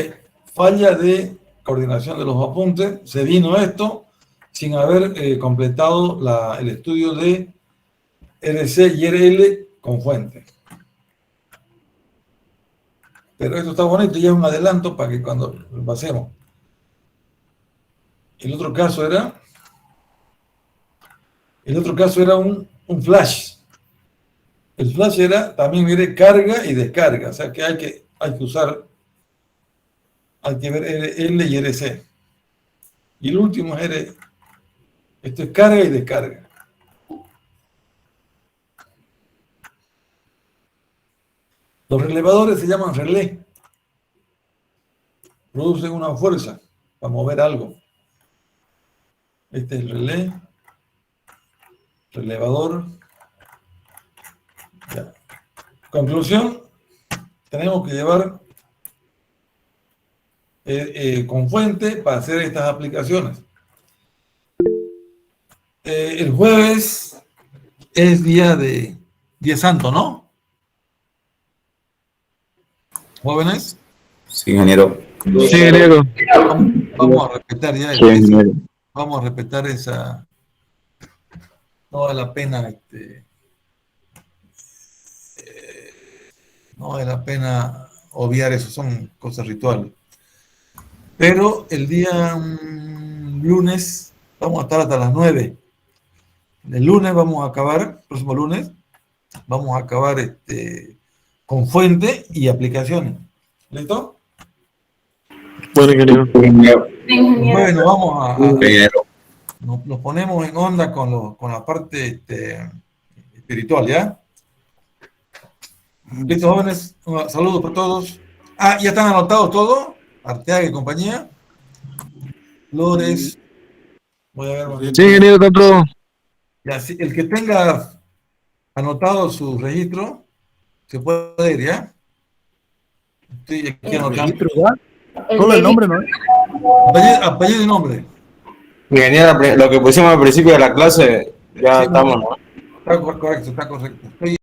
falla de coordinación de los apuntes. Se vino esto sin haber completado el estudio de RC y RL con fuente. Pero esto está bonito, ya es un adelanto para que cuando lo pasemos. El otro caso era un flash. El flash era también, mire, carga y descarga. O sea que hay que ver L y RC. Y el último es esto es carga y descarga. Los relevadores se llaman relé. Producen una fuerza para mover algo. Este es el relé. Relevador. Ya. Conclusión. Tenemos que llevar con fuente para hacer estas aplicaciones. El jueves es día santo, ¿no? ¿Jóvenes? Sí, ingeniero. Sí, ingeniero. Vamos a respetar ya. Sí, ingeniero. Vamos a respetar esa. No vale la pena, no vale la pena obviar eso, son cosas rituales. Pero el día lunes vamos a estar hasta las 9. El lunes vamos a acabar, próximo lunes, vamos a acabar con fuente y aplicaciones. ¿Listo? Bueno, ingeniero. Bueno, vamos Ingeniero. nos ponemos en onda con la parte espiritual, ¿ya? Listo, jóvenes. Saludos para todos. ¿Ya están anotados todos? Arteaga y compañía. Flores. Voy a ver. Sí, ingeniero, está todo. Ya, el que tenga anotado su registro, se puede ir, ¿ya? Estoy aquí anotando. Solo el nombre, ¿no? Apellido y nombre. Ingeniero, lo que pusimos al principio de la clase, ya Sí, estamos, ¿no? Está correcto, está correcto.